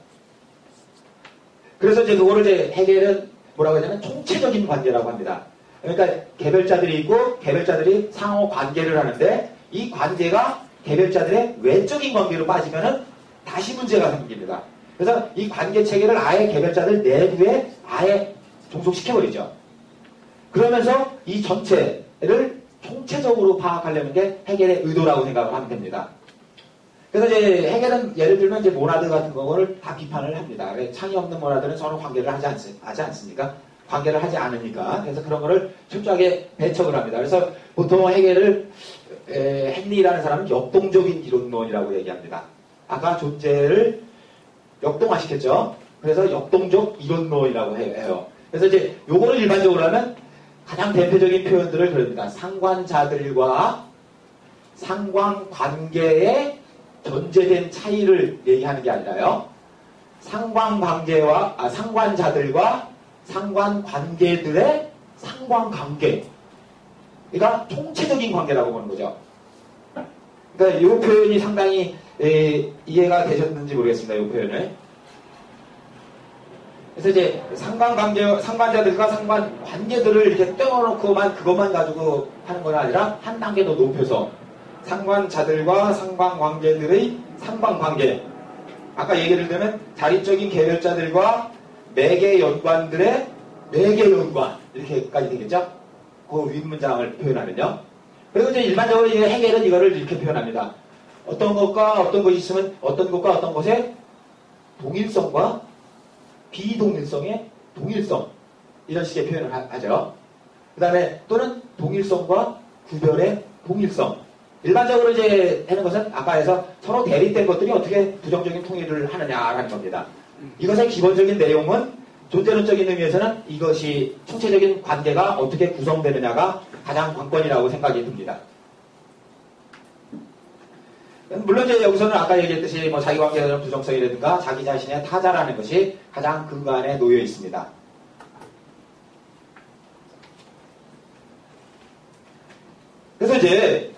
그래서 이제 그거를 이제 헤겔은 뭐라고 하냐면 총체적인 관계라고 합니다. 그러니까 개별자들이 있고 개별자들이 상호 관계를 하는데 이 관계가 개별자들의 외적인 관계로 빠지면은 다시 문제가 생깁니다. 그래서 이 관계 체계를 아예 개별자들 내부에 아예 종속시켜버리죠. 그러면서 이 전체를 총체적으로 파악하려는 게 헤겔의 의도라고 생각을 하면 됩니다. 그래서 이제 헤겔은 예를 들면 이제 모나드 같은 거를 다 비판을 합니다. 창이 없는 모나드는 서로 관계를 하지 않습니까? 관계를 하지 않으니까. 그래서 그런 거를 철저하게 배척을 합니다. 그래서 보통 헤겔을 헨리라는 사람은 역동적인 이론론이라고 얘기합니다. 아까 존재를 역동화시켰죠. 그래서 역동적 이론론이라고 해요. 그래서 이제 요거를 일반적으로 하면 가장 대표적인 표현들을 그립니다. 상관자들과 상관관계의 전제된 차이를 얘기하는 게 아니라요. 상관자들과 상관관계들의 상관관계. 그러니까 총체적인 관계라고 보는 거죠. 그러니까 이 표현이 상당히 이해가 되셨는지 모르겠습니다. 이 표현을. 그래서 이제 상관자들과 상관관계들을 이렇게 떼어놓고만 그것만 가지고 하는 건 아니라 한 단계 더 높여서 상관자들과 상관관계들의 상관관계. 아까 얘기를 들면 자립적인 개별자들과 매개 연관들의 매개 연관. 이렇게까지 되겠죠? 그 윗문장을 표현하면요. 그리고 이제 일반적으로 이제 헤겔은 이거를 이렇게 표현합니다. 어떤 것과 어떤 것이 있으면 어떤 것과 어떤 것의 동일성과 비동일성의 동일성. 이런 식의 표현을 하죠. 그 다음에 또는 동일성과 구별의 동일성. 일반적으로 이제 하는 것은 아까 해서 서로 대립된 것들이 어떻게 부정적인 통일을 하느냐라는 겁니다. 이것의 기본적인 내용은 존재론적인 의미에서는 이것이 총체적인 관계가 어떻게 구성되느냐가 가장 관건이라고 생각이 듭니다. 물론 이제 여기서는 아까 얘기했듯이 뭐 자기관계에 대한 부정성이라든가 자기 자신의 타자라는 것이 가장 근간에 놓여 있습니다. 그래서 이제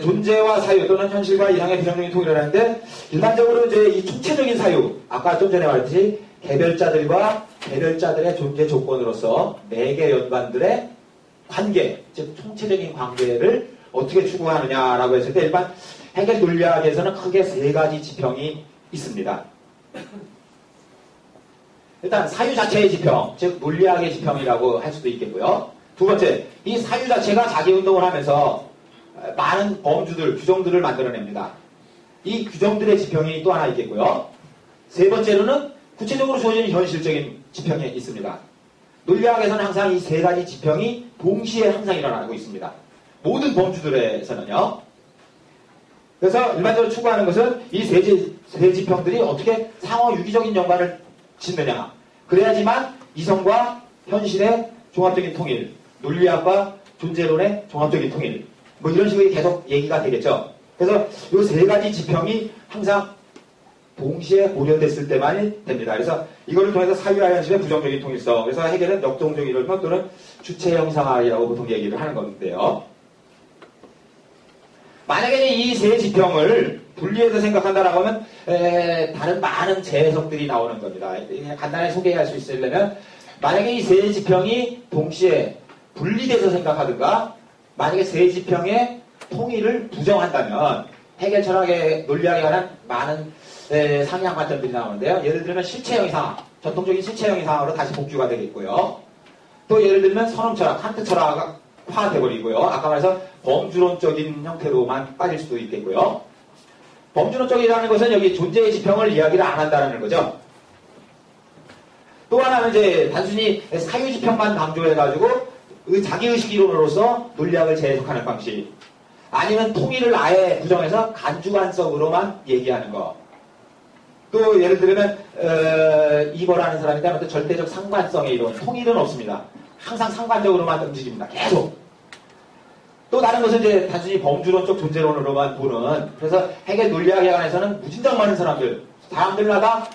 존재와 사유 또는 현실과 이상의 비정적인 통일이라는데 일반적으로 이제 이 총체적인 사유 아까 좀 전에 말했듯이 개별자들과 개별자들의 존재 조건으로서 매개 연관들의 관계, 즉 총체적인 관계를 어떻게 추구하느냐라고 했을 때 일반 해겔 논리학에서는 크게 세 가지 지평이 있습니다. 일단 사유 자체의 지평, 즉 논리학의 지평이라고 할 수도 있겠고요. 두 번째, 이 사유 자체가 자기운동을 하면서 많은 범주들, 규정들을 만들어냅니다. 이 규정들의 지평이 또 하나 있겠고요. 세 번째로는 구체적으로 주어진 현실적인 지평이 있습니다. 논리학에서는 항상 이 세 가지 지평이 동시에 항상 일어나고 있습니다. 모든 범주들에서는요. 그래서 일반적으로 추구하는 것은 이 세 지평들이 어떻게 상호 유기적인 연관을 짓느냐. 그래야지만 이성과 현실의 종합적인 통일, 논리학과 존재론의 종합적인 통일, 뭐 이런 식으로 계속 얘기가 되겠죠. 그래서 이 세 가지 지평이 항상 동시에 고려됐을 때만이 됩니다. 그래서 이거를 통해서 사유와 현실의 부정적인 통일성, 그래서 해결은 역동적 이론론 또는 주체 형상학이라고 보통 얘기를 하는 건데요. 만약에 이 세 지평을 분리해서 생각한다라고 하면 다른 많은 재해석들이 나오는 겁니다. 간단히 소개할 수 있으려면 만약에 이 세 지평이 동시에 분리돼서 생각하든가 만약에 세 지평의 통일을 부정한다면 해겔 철학의 논리학에 관한 많은 상이한 관점들이 나오는데요. 예를 들면 실체형 이상학, 전통적인 실체형 이상학으로 다시 복귀가 되겠고요. 또 예를 들면 선험 철학, 칸트 철학화 돼버리고요. 아까 말해서 범주론적인 형태로만 빠질 수도 있겠고요. 범주론적이라는 것은 여기 존재의 지평을 이야기를 안 한다는 거죠. 또 하나는 이제 단순히 사유 지평만 강조해가지고 자기의식 이론으로서 논리학을 재해석하는 방식. 아니면 통일을 아예 부정해서 간주관성으로만 얘기하는 거. 또 예를 들면 이버라는 사람인데 어떤 절대적 상관성의 이론, 통일은 없습니다. 항상 상관적으로만 움직입니다. 계속. 또 다른 것은 이제 단순히 범주론적 존재론으로만 보는, 그래서 해겔 논리학에 관해서는 무진장 많은 사람들마다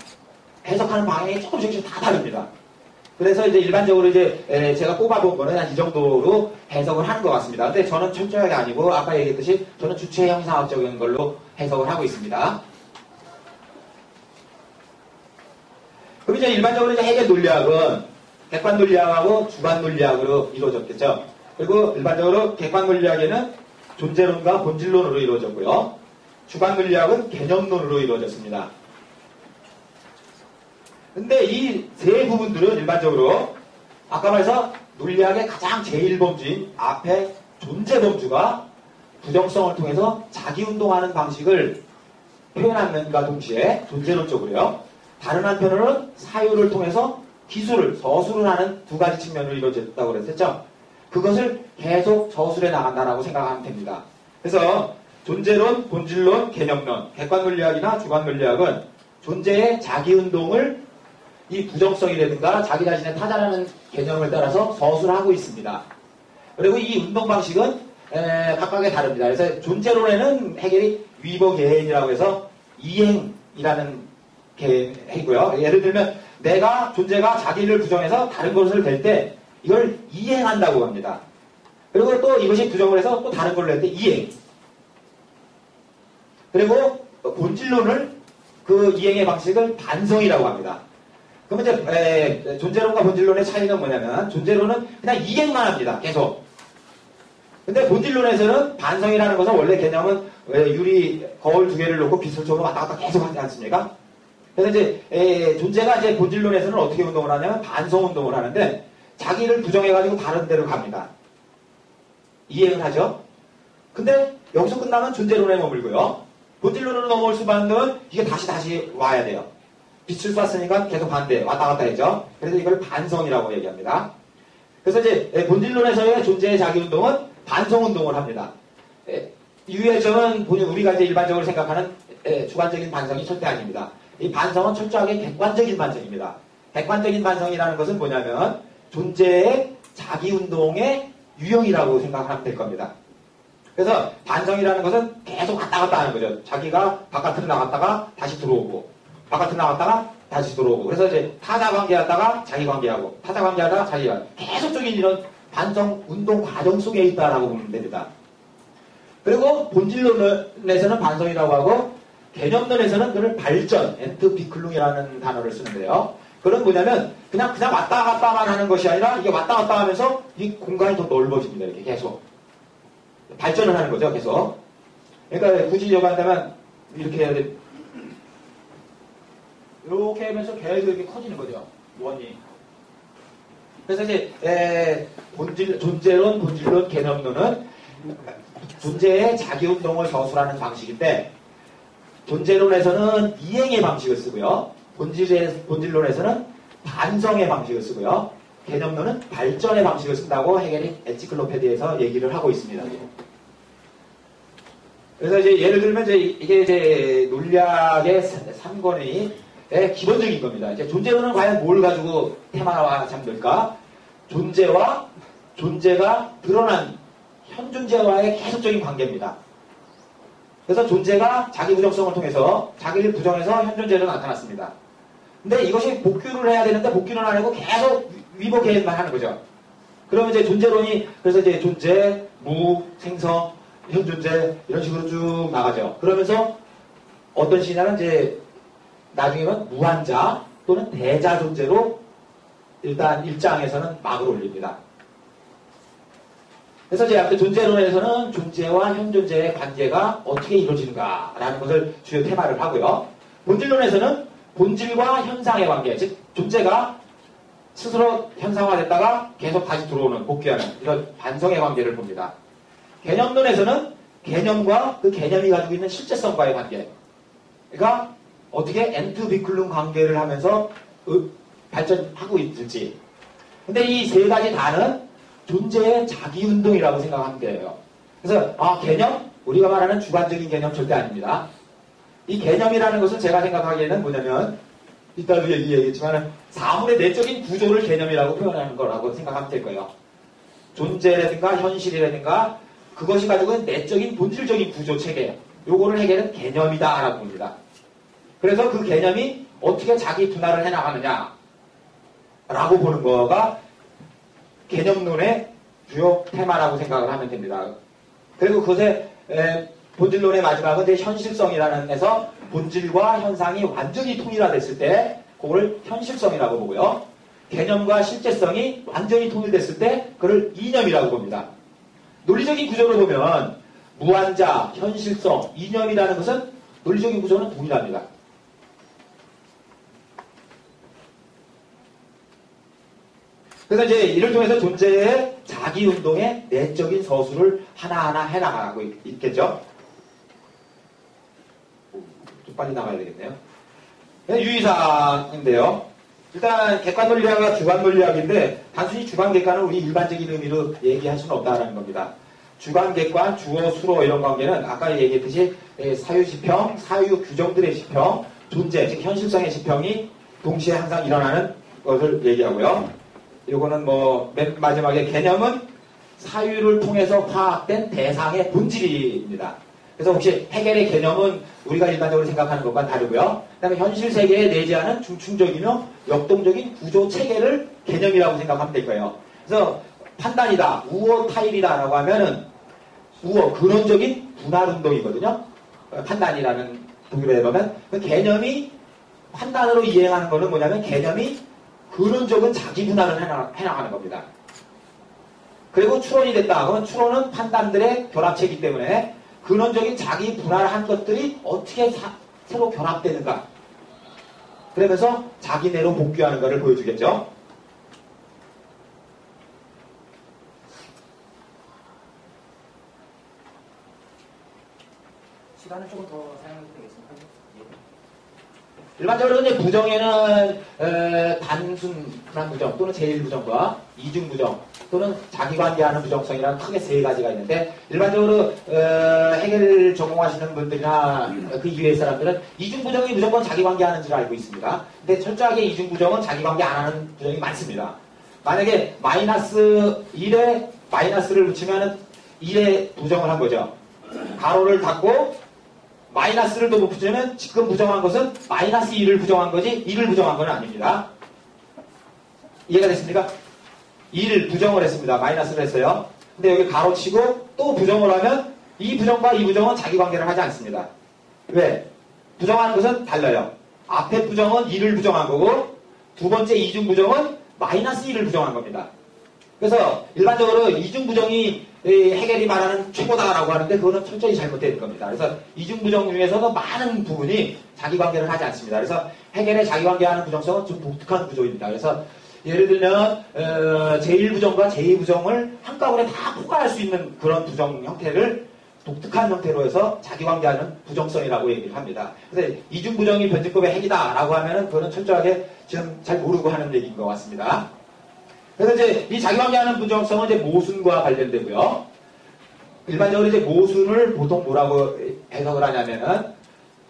해석하는 방향이 조금씩 다 다릅니다. 그래서 이제 일반적으로 이제 제가 꼽아본 거는 한 이 정도로 해석을 하는 것 같습니다. 근데 저는 철저하게 아니고 아까 얘기했듯이 저는 주체 형상학적인 걸로 해석을 하고 있습니다. 그럼 이제 일반적으로 이제 해겔 논리학은 객관 논리학하고 주관 논리학으로 이루어졌겠죠. 그리고 일반적으로 객관 논리학에는 존재론과 본질론으로 이루어졌고요. 주관 논리학은 개념론으로 이루어졌습니다. 근데 이 세 부분들은 일반적으로 아까 말해서 논리학의 가장 제1범주인 앞에 존재범주가 부정성을 통해서 자기운동하는 방식을 표현하는가 동시에 존재론적으로요. 다른 한편으로는 사유를 통해서 기술을, 서술을 하는 두 가지 측면으로 이루어졌다고 그랬었죠. 그것을 계속 저술해 나간다라고 생각하면 됩니다. 그래서 존재론, 본질론, 개념론, 객관 논리학이나 주관 논리학은 존재의 자기운동을 이 부정성이라든가 자기 자신의 타자라는 개념을 따라서 서술하고 있습니다. 그리고 이 운동 방식은 각각의 다릅니다. 그래서 존재론에는 해겔이 위버 개인이라고 해서 이행이라는 개이고요. 예를 들면 내가 존재가 자기를 부정해서 다른 것을 댈 때 이걸 이행한다고 합니다. 그리고 또 이것이 부정을 해서 또 다른 걸로 할 때 이행. 그리고 본질론을 그 이행의 방식을 반성이라고 합니다. 그러면 이제 존재론과 본질론의 차이는 뭐냐면 존재론은 그냥 이행만 합니다. 계속. 근데 본질론에서는 반성이라는 것은 원래 개념은 유리 거울 두 개를 놓고 기술적으로 왔다 갔다 계속 하지 않습니까? 그래서 이제 존재가 이제 본질론에서는 어떻게 운동을 하냐면 반성 운동을 하는데 자기를 부정해가지고 다른 데로 갑니다. 이행을 하죠. 근데 여기서 끝나면 존재론에 머물고요. 본질론으로 넘어올 수밖에 없는 이게 다시 와야 돼요. 빛을 쐈으니까 계속 반대, 왔다 갔다 했죠. 그래서 이걸 반성이라고 얘기합니다. 그래서 이제 본질론에서의 존재의 자기운동은 반성운동을 합니다. 유해점은 우리가 이제 일반적으로 생각하는 주관적인 반성이 절대 아닙니다. 이 반성은 철저하게 객관적인 반성입니다. 객관적인 반성이라는 것은 뭐냐면 존재의 자기운동의 유형이라고 생각하면 될 겁니다. 그래서 반성이라는 것은 계속 왔다 갔다 하는 거죠. 자기가 바깥으로 나갔다가 다시 들어오고, 바깥으로 나갔다가 다시 들어오고. 그래서 이제 타자 관계하다가 자기 관계하고, 타자 관계하다가 자기 관계. 계속적인 이런 반성 운동 과정 속에 있다라고 보면 됩니다. 그리고 본질론에서는 반성이라고 하고, 개념론에서는 그걸 발전, 엔트비클룽이라는 단어를 쓰는데요. 그건 뭐냐면 그냥 왔다 갔다만 하는 것이 아니라 이게 왔다 갔다 하면서 이 공간이 더 넓어집니다. 이렇게 계속. 발전을 하는 거죠, 계속. 그러니까 굳이 얘기한다면 이렇게 해야 돼. 이렇게 하면서 계속 이렇게 커지는 거죠, 원이. 그래서 이제 존재론, 본질론, 개념론은 존재의 자기운동을 서술하는 방식인데, 존재론에서는 이행의 방식을 쓰고요, 본질론에서는 반성의 방식을 쓰고요, 개념론은 발전의 방식을 쓴다고 헤겔이 엔시클로페디에서 얘기를 하고 있습니다. 그래서 이제 예를 들면 이게 이제 논리학의 3권의 기본적인 겁니다. 이제 존재론은 과연 뭘 가지고 테마화 잡을까? 존재와 존재가 드러난 현존재와의 계속적인 관계입니다. 그래서 존재가 자기 부정성을 통해서 자기를 부정해서 현존재로 나타났습니다. 근데 이것이 복규를 해야 되는데 복규는 안 하고 계속 위복해만 하는 거죠. 그러면 이제 존재론이 그래서 이제 존재, 무, 생성, 현존재 이런 식으로 쭉 나가죠. 그러면서 어떤 시냐는 이제 나중에는 무한자 또는 대자 존재로 일단 1장에서는 막을 올립니다. 그래서 이제 앞에 존재론에서는 존재와 현존재의 관계가 어떻게 이루어지는가라는 것을 주요 테마를 하고요. 본질론에서는 본질과 현상의 관계, 즉 존재가 스스로 현상화됐다가 계속 다시 들어오는, 복귀하는 이런 반성의 관계를 봅니다. 개념론에서는 개념과 그 개념이 가지고 있는 실제성과의 관계, 그러니까 어떻게 엔트비클룸 관계를 하면서 발전하고 있을지. 근데 이 세 가지 다는 존재의 자기운동이라고 생각하면 돼요. 그래서 개념? 우리가 말하는 주관적인 개념 절대 아닙니다. 이 개념이라는 것은 제가 생각하기에는 뭐냐면 이따도 얘기했지만 사물의 내적인 구조를 개념이라고 표현하는 거라고 생각하면 될 거예요. 존재라든가 현실이라든가 그것이 가지고 있는 내적인 본질적인 구조 체계, 요거를 헤겔은 개념이다라고 봅니다. 그래서 그 개념이 어떻게 자기 분할을 해나가느냐라고 보는 거가 개념론의 주요 테마라고 생각을 하면 됩니다. 그리고 그것의 본질론의 마지막은 이제 현실성이라는 데서 본질과 현상이 완전히 통일화됐을 때 그걸 현실성이라고 보고요. 개념과 실제성이 완전히 통일됐을 때 그걸 이념이라고 봅니다. 논리적인 구조로 보면 무한자, 현실성, 이념이라는 것은 논리적인 구조는 동일합니다. 그래서 이제 이를 통해서 존재의 자기운동의 내적인 서술을 하나하나 해나가고 있겠죠. 좀 빨리 나가야 되겠네요. 유의사항인데요. 일단 객관 논리학과 주관 논리학인데 단순히 주관 객관은 우리 일반적인 의미로 얘기할 수는 없다는 겁니다. 주관 객관, 주어, 수로 이런 관계는 아까 얘기했듯이 사유지평, 사유 규정들의 지평, 존재, 즉 현실성의 지평이 동시에 항상 일어나는 것을 얘기하고요. 이거는 맨 마지막에 개념은 사유를 통해서 파악된 대상의 본질입니다. 그래서 혹시 헤겔의 개념은 우리가 일반적으로 생각하는 것과 다르고요. 그 다음에 현실 세계에 내재하는 중충적이며 역동적인 구조 체계를 개념이라고 생각하면 될 거예요. 그래서 판단이다, 우어 타일이다라고 하면은 우어, 근원적인 분할 운동이거든요. 판단이라는 독일어에 보면 그 개념이 판단으로 이행하는 거는 뭐냐면 개념이 근원적인 자기 분할을 해나가는 겁니다. 그리고 추론이 됐다. 그러면 추론은 판단들의 결합체이기 때문에 근원적인 자기 분할한 것들이 어떻게 새로 결합되는가. 그러면서 자기내로 복귀하는 것을 보여주겠죠. 시간을 조금 더 사용해도 되겠습니까? 일반적으로 이제 부정에는 단순 불안부정 또는 제일부정과 이중부정 또는 자기관계하는 부정성이라는 크게 세 가지가 있는데 일반적으로 해결 전공하시는 분들이나 그 이외의 사람들은 이중부정이 무조건 자기관계하는 줄 알고 있습니다. 근데 철저하게 이중부정은 자기관계 안 하는 부정이 많습니다. 만약에 마이너스 1에 마이너스를 붙이면 1에 부정을 한 거죠. 가로를 닫고 마이너스를 또 붙이면 지금 부정한 것은 마이너스 1을 부정한 거지 1을 부정한 건 아닙니다. 이해가 됐습니까? 1을 부정을 했습니다. 마이너스를 했어요. 근데 여기 가로치고 또 부정을 하면 이 부정과 이 부정은 자기관계를 하지 않습니다. 왜? 부정하는 것은 달라요. 앞에 부정은 1을 부정한 거고 두 번째 이중부정은 마이너스 1을 부정한 겁니다. 그래서 일반적으로 이중부정이 해결이 말하는 최고다라고 하는데 그거는 철저히 잘못된 겁니다. 그래서 이중부정 중에서도 많은 부분이 자기관계를 하지 않습니다. 그래서 해결의 자기관계하는 부정성은 좀 독특한 구조입니다. 그래서 예를 들면 제1부정과 제2부정을 한꺼번에 다 포괄할 수 있는 그런 부정 형태를 독특한 형태로 해서 자기관계하는 부정성이라고 얘기를 합니다. 그래서 이중부정이 변증법의 핵이다라고 하면은 그거는 철저하게 지금 잘 모르고 하는 얘기인 것 같습니다. 그래서 이제 이 자기관계하는 부정성은 이제 모순과 관련되고요. 일반적으로 이제 모순을 보통 뭐라고 해석을 하냐면은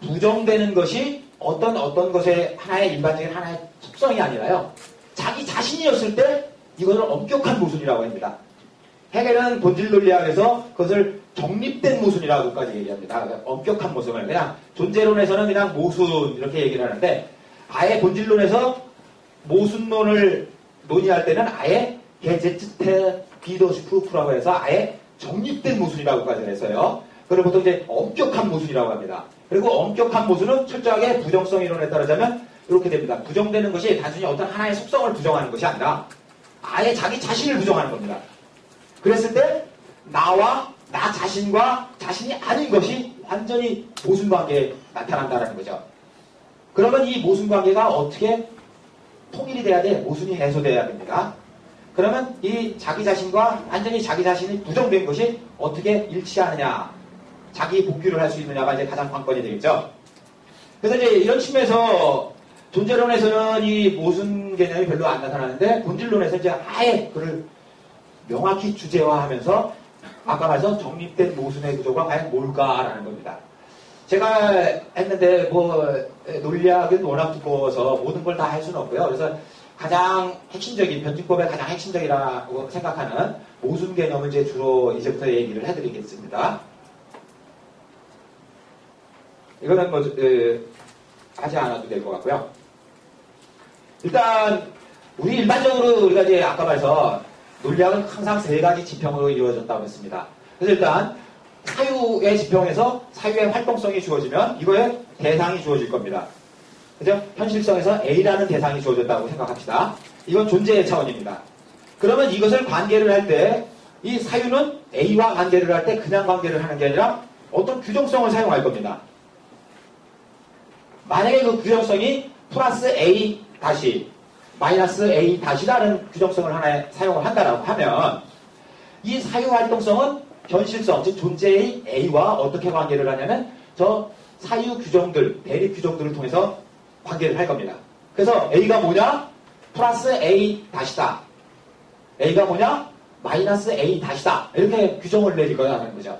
부정되는 것이 어떤 것의 하나의 일반적인 하나의 특성이 아니라요. 자기 자신이었을 때 이것을 엄격한 모순이라고 합니다. 해결은 본질 논리학에서 그것을 정립된 모순이라고까지 얘기합니다. 그러니까 엄격한 모순을 그냥 존재론에서는 그냥 모순 이렇게 얘기를 하는데 아예 본질론에서 모순론을 논의할 때는 아예 게제트테 비더슈프루프라고 해서 아예 정립된 모순이라고까지 해서요. 그걸 보통 이제 엄격한 모순이라고 합니다. 그리고 엄격한 모순은 철저하게 부정성 이론에 따르자면 이렇게 됩니다. 부정되는 것이 단순히 어떤 하나의 속성을 부정하는 것이 아니라 아예 자기 자신을 부정하는 겁니다. 그랬을 때 나와 나 자신과 자신이 아닌 것이 완전히 모순관계에 나타난다는 거죠. 그러면 이 모순관계가 어떻게 통일이 돼야 돼? 모순이 해소돼야 됩니다. 그러면 이 자기 자신과 완전히 자기 자신이 부정된 것이 어떻게 일치하느냐, 자기 복귀를 할 수 있느냐가 이제 가장 관건이 되겠죠. 그래서 이제 이런 측면에서 존재론에서는 이 모순 개념이 별로 안 나타나는데 본질론에서 이제 아예 그를 명확히 주제화하면서 아까 말해서 정립된 모순의 구조가 과연 뭘까라는 겁니다. 제가 했는데 뭐 논리학은 워낙 두꺼워서 모든 걸 다 할 수는 없고요. 그래서 가장 핵심적인 변증법의 가장 핵심적이라고 생각하는 모순 개념을 이제 주로 이제부터 얘기를 해드리겠습니다. 이거는 뭐 하지 않아도 될 것 같고요. 일단 우리 일반적으로 우리가 이제 아까 말해서 논리학은 항상 세 가지 지평으로 이루어졌다고 했습니다. 그래서 일단 사유의 지평에서 사유의 활동성이 주어지면 이거에 대상이 주어질 겁니다. 그죠? 현실성에서 A라는 대상이 주어졌다고 생각합시다. 이건 존재의 차원입니다. 그러면 이것을 관계를 할 때 이 사유는 A와 관계를 할 때 그냥 관계를 하는 게 아니라 어떤 규정성을 사용할 겁니다. 만약에 그 규정성이 플러스 A 다시 마이너스 A 다시라는 규정성을 하나에 사용을 한다라고 하면 이 사유 활동성은 현실성, 즉 존재의 A와 어떻게 관계를 하냐면 저 사유 규정들, 대립 규정들을 통해서 관계를 할 겁니다. 그래서 A가 뭐냐? 플러스 A 다시다. A가 뭐냐? 마이너스 A 다시다. 이렇게 규정을 내릴 거라는 거죠.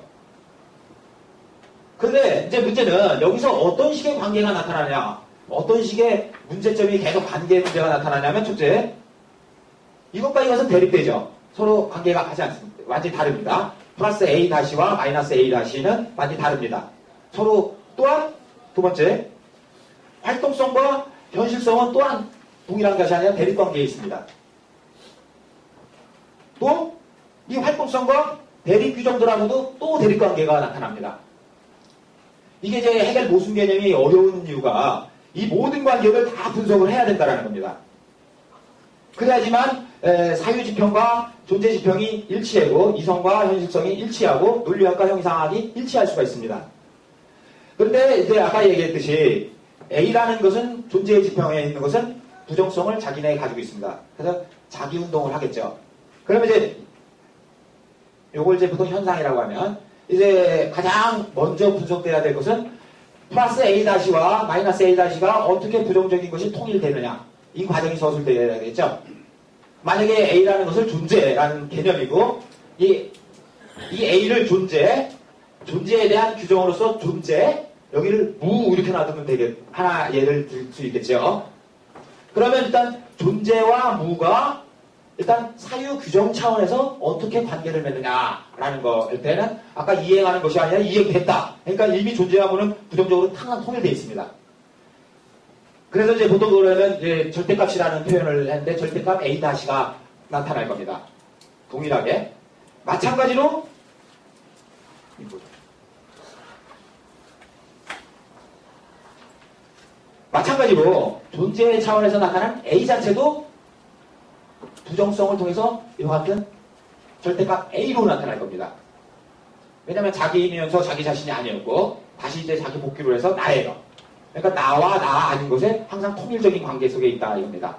그런데 이제 문제는 여기서 어떤 식의 관계가 나타나냐? 어떤 식의 문제점이 계속 관계 문제가 나타나냐면 첫째, 이것과 이것은 대립되죠. 서로 관계가 하지 않습니다. 완전히 다릅니다. 플러스 A 다시와 마이너스 A 다시는 완전히 다릅니다. 서로 또한 두 번째, 활동성과 현실성은 또한 동일한 것이 아니라 대립관계에 있습니다. 또 이 활동성과 대립 규정들하고도 또 대립관계가 나타납니다. 이게 이제 해결 모순 개념이 어려운 이유가 이 모든 관계를 다 분석을 해야 된다는 겁니다. 그래야지만 사유지평과 존재지평이 일치하고 이성과 현실성이 일치하고 논리학과 형이상학이 일치할 수가 있습니다. 그런데 이제 아까 얘기했듯이 A라는 것은 존재의 지평에 있는 것은 부정성을 자기네에 가지고 있습니다. 그래서 자기운동을 하겠죠. 그러면 이제 요걸 이제 보통 현상이라고 하면 이제 가장 먼저 분석돼야 될 것은 플러스 A-와 마이너스 A-가 어떻게 부정적인 것이 통일되느냐. 이 과정이 서술되어야 되겠죠. 만약에 A라는 것을 존재라는 개념이고 이 A를 존재에 대한 규정으로서 존재 여기를 무 이렇게 놔두면 하나 예를 들 수 있겠죠. 그러면 일단 존재와 무가 일단 사유 규정 차원에서 어떻게 관계를 맺느냐라는 거일 때는 아까 이행하는 것이 아니라 이행됐다. 그러니까 이미 존재와 무는 부정적으로 항상 통일되어 있습니다. 그래서 이제 보통 그러면 이제 절대값이라는 표현을 했는데 절대값 A-가 나타날 겁니다. 동일하게. 마찬가지로 존재 차원에서 나타난 A 자체도 부정성을 통해서 이와 같은 절대값 A로 나타날 겁니다. 왜냐하면 자기이면서 자기 자신이 아니었고 다시 이제 자기 복귀로 해서 나예요. 그러니까 나와 나 아닌 것에 항상 통일적인 관계 속에 있다 이겁니다.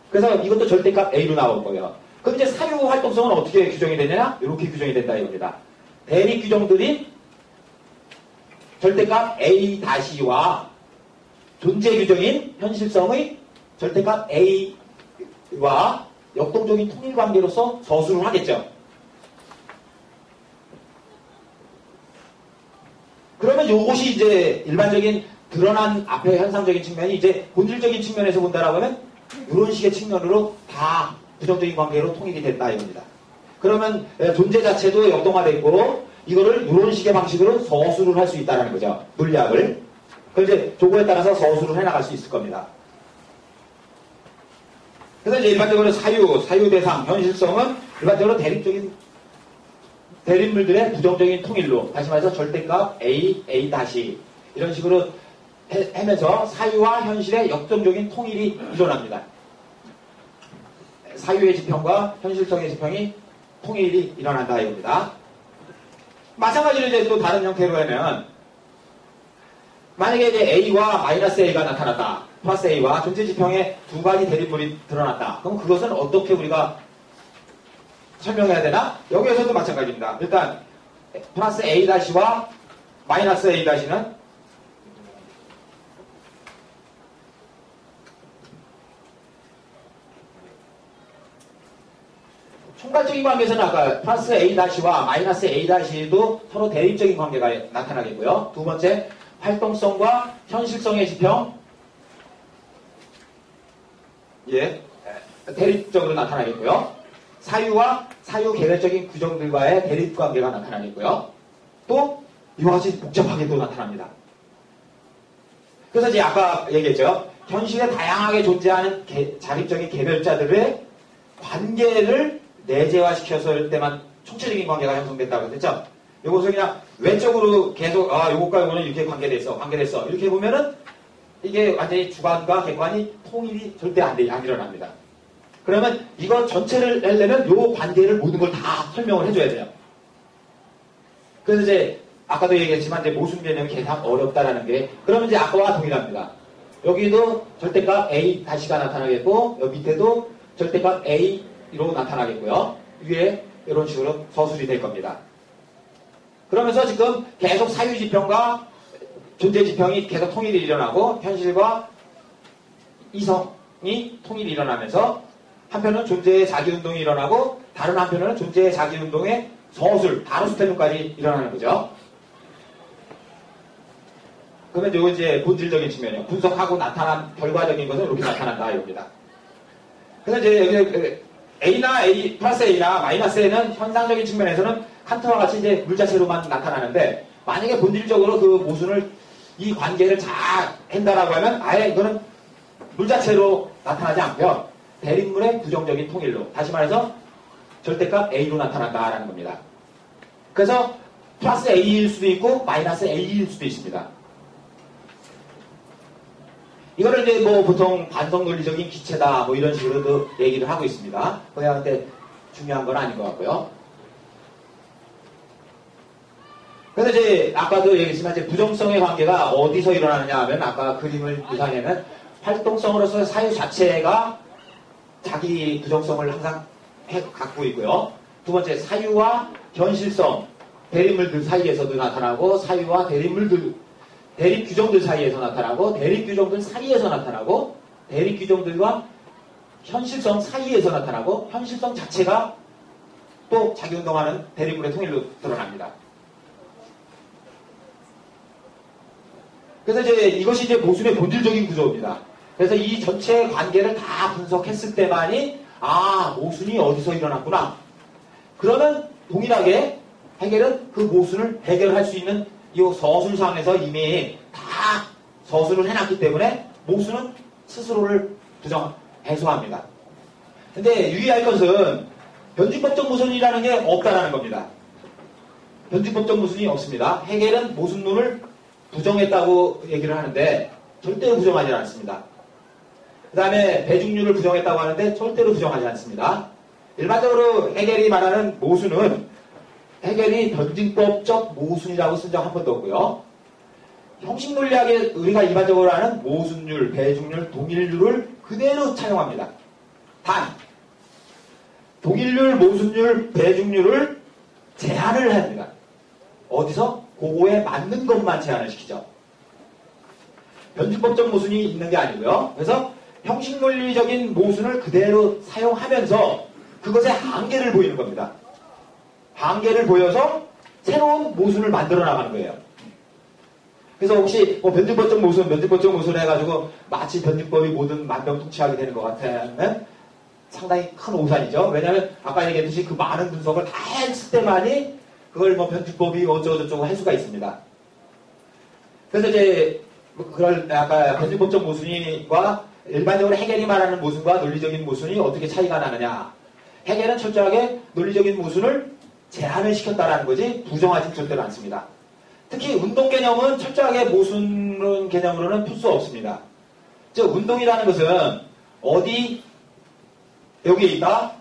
그래서 이것도 절대값 A로 나올 거예요. 그럼 이제 사유 활동성은 어떻게 규정이 되느냐? 이렇게 규정이 된다 이겁니다. 대립 규정들이 절대값 A-와 존재 규정인 현실성의 절대값 A와 역동적인 통일 관계로서 서술을 하겠죠. 그러면 이것이 이제 일반적인 드러난 앞의 현상적인 측면이 이제 본질적인 측면에서 본다라고 하면 이런 식의 측면으로 다 부정적인 관계로 통일이 됐다 이겁니다. 그러면 존재 자체도 역동화됐고 이거를 이런 식의 방식으로 서술을 할 수 있다는 거죠. 물리학을. 그래서 이제 조고에 따라서 서술을 해나갈 수 있을 겁니다. 그래서 이제 일반적으로 사유 대상, 현실성은 일반적으로 대립물들의 부정적인 통일로 다시 말해서 절대값 A 이런 식으로 하면서 사유와 현실의 역동적인 통일이 일어납니다. 사유의 지평과 현실성의 지평이 통일이 일어난다 이겁니다. 마찬가지로 이제 또 다른 형태로 하면 만약에 이제 A와 마이너스 A가 나타났다. 플러스 A와 존재 지평의 두 가지 대립물이 드러났다. 그럼 그것은 어떻게 우리가 설명해야 되나? 여기에서도 마찬가지입니다. 일단 플러스 A-와 마이너스 A-는 총괄적인 관계에서는 아까 플러스 A-와 마이너스 A-도 서로 대립적인 관계가 나타나겠고요. 두 번째, 활동성과 현실성의 지평, 대립적으로 나타나겠고요. 사유와 사유 개별적인 규정들과의 대립 관계가 나타나겠고요. 또 이와 같이 복잡하게 또 나타납니다. 그래서 이제 아까 얘기했죠. 현실에 다양하게 존재하는 자립적인 개별자들의 관계를 내재화시켰을 때만 총체적인 관계가 형성됐다고 했죠. 이것을 그냥 외적으로 계속 요것과 요거는 이렇게 관계됐어 이렇게 보면은 이게 완전히 주관과 객관이 통일이 절대 안 일어납니다. 그러면 이거 전체를 하려면 요 관계를 모든 걸 다 설명을 해줘야 돼요. 그래서 이제 아까도 얘기했지만 이제 모순 개념이 계산 어렵다라는 게 그러면 이제 아까와 동일합니다. 여기도 절대값 A-가 나타나겠고 여기 밑에도 절대값 A로 나타나겠고요. 위에 이런 식으로 서술이 될 겁니다. 그러면서 지금 계속 사유지평과 존재지평이 계속 통일이 일어나고 현실과 이성이 통일이 일어나면서 한편은 존재의 자기운동이 일어나고 다른 한편은 존재의 자기운동의 서술, 다루스테론까지 일어나는 거죠. 그러면 이거 이제 본질적인 측면이요. 분석하고 나타난 결과적인 것은 이렇게 나타난다 이겁니다. 그래서 이제 여기 A나 A, 플러스 A나 마이너스 A는 현상적인 측면에서는 칸트와 같이 이제 물 자체로만 나타나는데 만약에 본질적으로 그 모순을 이 관계를 잘 한다라고 하면 아예 이거는 물 자체로 나타나지 않고요. 대립물의 부정적인 통일로 다시 말해서 절대값 A로 나타난다라는 겁니다. 그래서 플러스 A일 수도 있고 마이너스 A일 수도 있습니다. 이거를 이제 뭐 보통 반성 논리적인 기체다 뭐 이런 식으로도 얘기를 하고 있습니다. 그냥 근데 중요한 건 아닌 것 같고요. 그래서 이제 아까도 얘기했지만 이제 부정성의 관계가 어디서 일어나느냐 하면 아까 그림을 구상하면 활동성으로서 사유 자체가 자기 부정성을 항상 갖고 있고요. 두 번째 사유와 현실성 대립물들 사이에서도 나타나고 사유와 대립 규정들 사이에서 나타나고 대립 규정들 사이에서 나타나고 대립 규정들과 현실성 사이에서 나타나고 현실성 자체가 또 자기운동하는 대립물의 통일로 드러납니다. 그래서 이제 이것이 이제 모순의 본질적인 구조입니다. 그래서 이 전체 관계를 다 분석했을 때만이 모순이 어디서 일어났구나. 그러면 동일하게 해겔은 그 모순을 해결할 수 있는 이 서술상에서 이미 다 서술을 해놨기 때문에 모순은 스스로를 해소합니다. 근데 유의할 것은 변증법적 모순이라는 게 없다라는 겁니다. 변증법적 모순이 없습니다. 해겔은 모순론을 부정했다고 얘기를 하는데 절대로 부정하지 않습니다. 그 다음에 배중률을 부정했다고 하는데 절대로 부정하지 않습니다. 일반적으로 해겔이 말하는 모순은 해겔이 변증법적 모순이라고 쓴 적 한 번도 없고요. 형식 논리학에 우리가 일반적으로 하는 모순율, 배중률, 동일률을 그대로 차용합니다. 단 동일률, 모순율, 배중률을 제한을 합니다. 어디서? 그거에 맞는 것만 제한을 시키죠. 변증법적 모순이 있는 게 아니고요. 그래서 형식 논리적인 모순을 그대로 사용하면서 그것의 한계를 보이는 겁니다. 한계를 보여서 새로운 모순을 만들어 나가는 거예요. 그래서 혹시 변증법적 모순 해가지고 마치 변증법이 모든 만병통치하게 되는 것 같으면 상당히 큰 오산이죠. 왜냐하면 아까 얘기했듯이 그 많은 분석을 다 했을 때만이 그걸 변증법이 어쩌고저쩌고 할 수가 있습니다. 그래서 이제 그걸 아까 변증법적 모순과 일반적으로 해겔이 말하는 모순과 논리적인 모순이 어떻게 차이가 나느냐. 해겔은 철저하게 논리적인 모순을 제한을 시켰다라는 거지 부정하진 절대로 않습니다. 특히 운동 개념은 철저하게 모순 개념으로는 풀 수 없습니다. 즉 운동이라는 것은 어디 여기에 있다,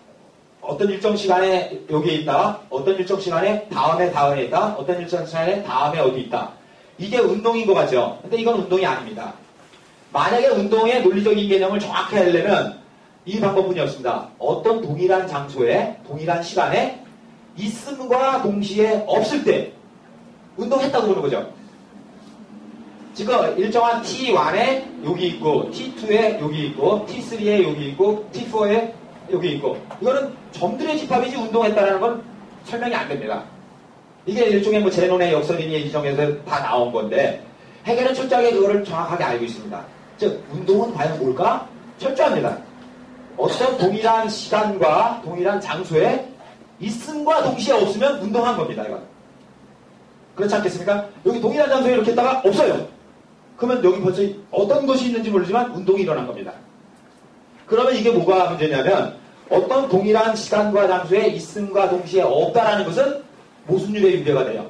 어떤 일정 시간에 여기에 있다, 어떤 일정 시간에 다음에 있다, 어떤 일정 시간에 다음에 어디 있다. 이게 운동인 것 같죠? 근데 이건 운동이 아닙니다. 만약에 운동의 논리적인 개념을 정확히 하려면 이 방법뿐이 없습니다. 어떤 동일한 장소에, 동일한 시간에 있음과 동시에 없을 때 운동했다고 보는 거죠. 지금 일정한 T1에 여기 있고 T2에 여기 있고 T3에 여기 있고 T4에 여기 있고 이거는 점들의 집합이지 운동했다는 건 설명이 안 됩니다. 이게 일종의 제논의 역설이니 이정에서 다 나온 건데 해겔은 철저하게 그거를 정확하게 알고 있습니다. 즉 운동은 과연 뭘까? 철저합니다. 어떤 동일한 시간과 동일한 장소에 있음과 동시에 없으면 운동한 겁니다. 이건. 그렇지 않겠습니까? 여기 동일한 장소에 이렇게 있다가 없어요. 그러면 여기 벌써 어떤 것이 있는지 모르지만 운동이 일어난 겁니다. 그러면 이게 뭐가 문제냐면 어떤 동일한 시간과 장소에 있음과 동시에 없다라는 것은 모순율의 문제가 돼요.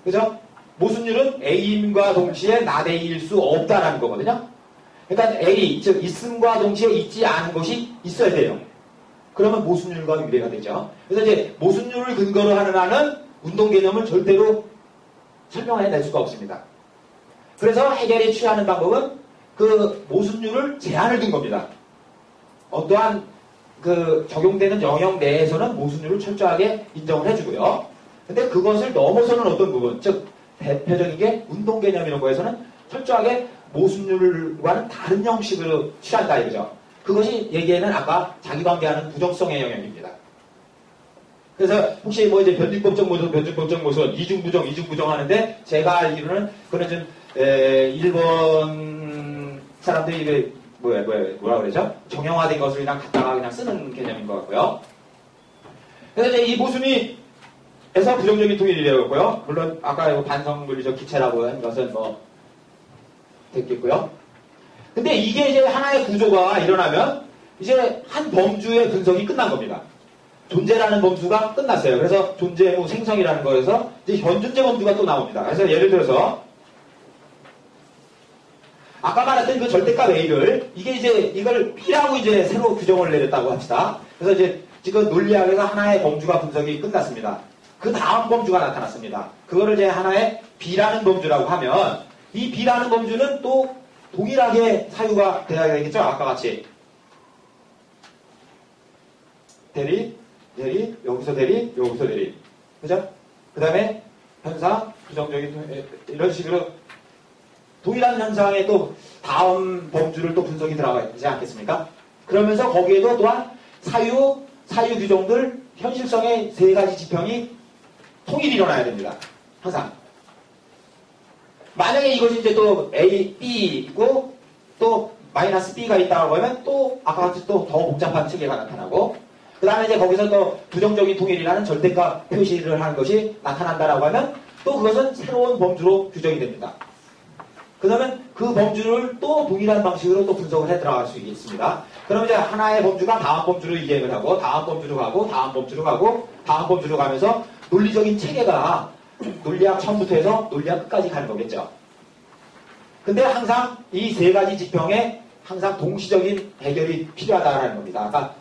그죠? 모순율은 A임과 동시에 not A일 수 없다라는 거거든요. 그러니까 A, 즉 있음과 동시에 있지 않은 것이 있어야 돼요. 그러면 모순율과 유래가 되죠. 그래서 이제 모순율을 근거로 하는 한은 운동 개념을 절대로 설명해낼 수가 없습니다. 그래서 해겔이 취하는 방법은 그 모순율을 제한을 둔 겁니다. 어떠한 그 적용되는 영역 내에서는 모순율을 철저하게 인정을 해주고요. 근데 그것을 넘어서는 어떤 부분, 즉 대표적인 게 운동 개념 이런 거에서는 철저하게 모순율과는 다른 형식으로 취한다 이거죠. 그것이 얘기에는 아까 자기관계하는 부정성의 영역입니다. 그래서 혹시 이제 변증법적 모순, 이중부정 하는데 제가 알기로는 그거는 좀 일본 사람들이 뭐라 그러죠? 정형화된 것을 그냥 갖다가 그냥 쓰는 개념인 것 같고요. 그래서 이제 이 모순이 에서 부정적인 통일이 되었고요. 물론 아까 반성 물리적 기체라고 한 것은 됐겠고요. 근데 이게 이제 하나의 구조가 일어나면 이제 한 범주의 분석이 끝난 겁니다. 존재라는 범주가 끝났어요. 그래서 존재 후 생성이라는 거에서 이제 현존재 범주가 또 나옵니다. 그래서 예를 들어서 아까 말했던 그 절대값 A를 이게 이제 이걸 B라고 이제 새로 규정을 내렸다고 합시다. 그래서 이제 지금 논리학에서 하나의 범주가 분석이 끝났습니다. 그 다음 범주가 나타났습니다. 그거를 이제 하나의 B라는 범주라고 하면 이 B라는 범주는 또 동일하게 사유가 돼야 되겠죠? 아까 같이 대립, 여기서 대립, 여기서 대립. 그죠? 그 다음에 현상, 부정적인 이런 식으로 동일한 현상에 또 다음 범주를 또 분석이 들어가지 않겠습니까? 그러면서 거기에도 또한 사유 규정들, 현실성의 세 가지 지평이 통일이 일어나야 됩니다. 항상. 만약에 이것이 이제 또 A, B고 또 마이너스 B가 있다고 하면 또 아까 같이 또 더 복잡한 체계가 나타나고 그 다음에 이제 거기서 또 부정적인 통일이라는 절대값 표시를 하는 것이 나타난다라고 하면 또 그것은 새로운 범주로 규정이 됩니다. 그러면 그 범주를 또 동일한 방식으로 또 분석을 해 들어갈 수 있습니다. 그럼 이제 하나의 범주가 다음 범주로 이행을 하고 다음 범주로 가고 다음 범주로 가고 다음 범주로 가면서 논리적인 체계가 논리학 처음부터 해서 논리학 끝까지 가는 거겠죠. 근데 항상 이 세 가지 지평에 항상 동시적인 해결이 필요하다는 겁니다. 아까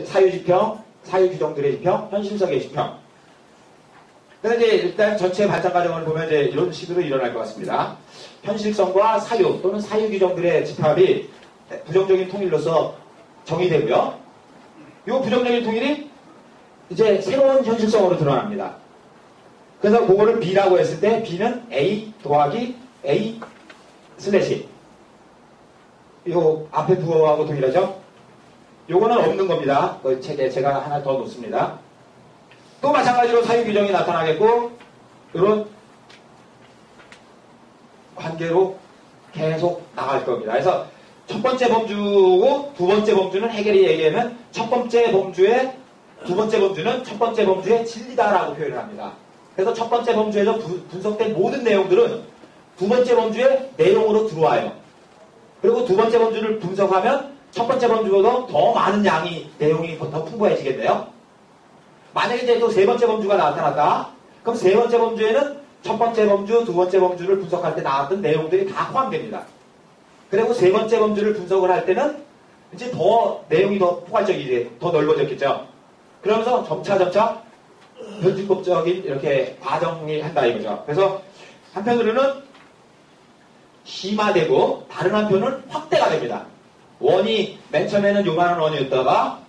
사유지평, 사유규정들의 지평, 현실성의 지평. 그래서 이제 일단 전체 발전 과정을 보면 이제 이런 식으로 일어날 것 같습니다. 현실성과 사유 또는 사유규정들의 집합이 부정적인 통일로서 정의되고요. 이 부정적인 통일이 이제 새로운 현실성으로 드러납니다. 그래서 그거를 B라고 했을 때 B는 A 더하기 A 슬래시 요 앞에 부호하고 동일하죠? 요거는 없는 겁니다. 그 책에 제가 하나 더 놓습니다. 또 마찬가지로 사유 규정이 나타나겠고 이런 관계로 계속 나갈 겁니다. 그래서 첫 번째 범주고 두 번째 범주는 해결이 얘기하면 첫 번째 범주의 두 번째 범주는 첫 번째 범주의 진리다라고 표현을 합니다. 그래서 첫 번째 범주에서 분석된 모든 내용들은 두 번째 범주의 내용으로 들어와요. 그리고 두 번째 범주를 분석하면 첫 번째 범주보다 더 많은 양이 내용이 더 풍부해지겠네요. 만약에 이제 또 세 번째 범주가 나타났다. 그럼 세 번째 범주에는 첫 번째 범주, 두 번째 범주를 분석할 때 나왔던 내용들이 다 포함됩니다. 그리고 세 번째 범주를 분석을 할 때는 이제 더 내용이 더 포괄적이지, 더 넓어졌겠죠. 그러면서 점차 변증법적인 이렇게 과정이 한다 이거죠. 그래서 한편으로는 심화되고 다른 한편은 확대가 됩니다. 원이 맨 처음에는 요만한 원이었다가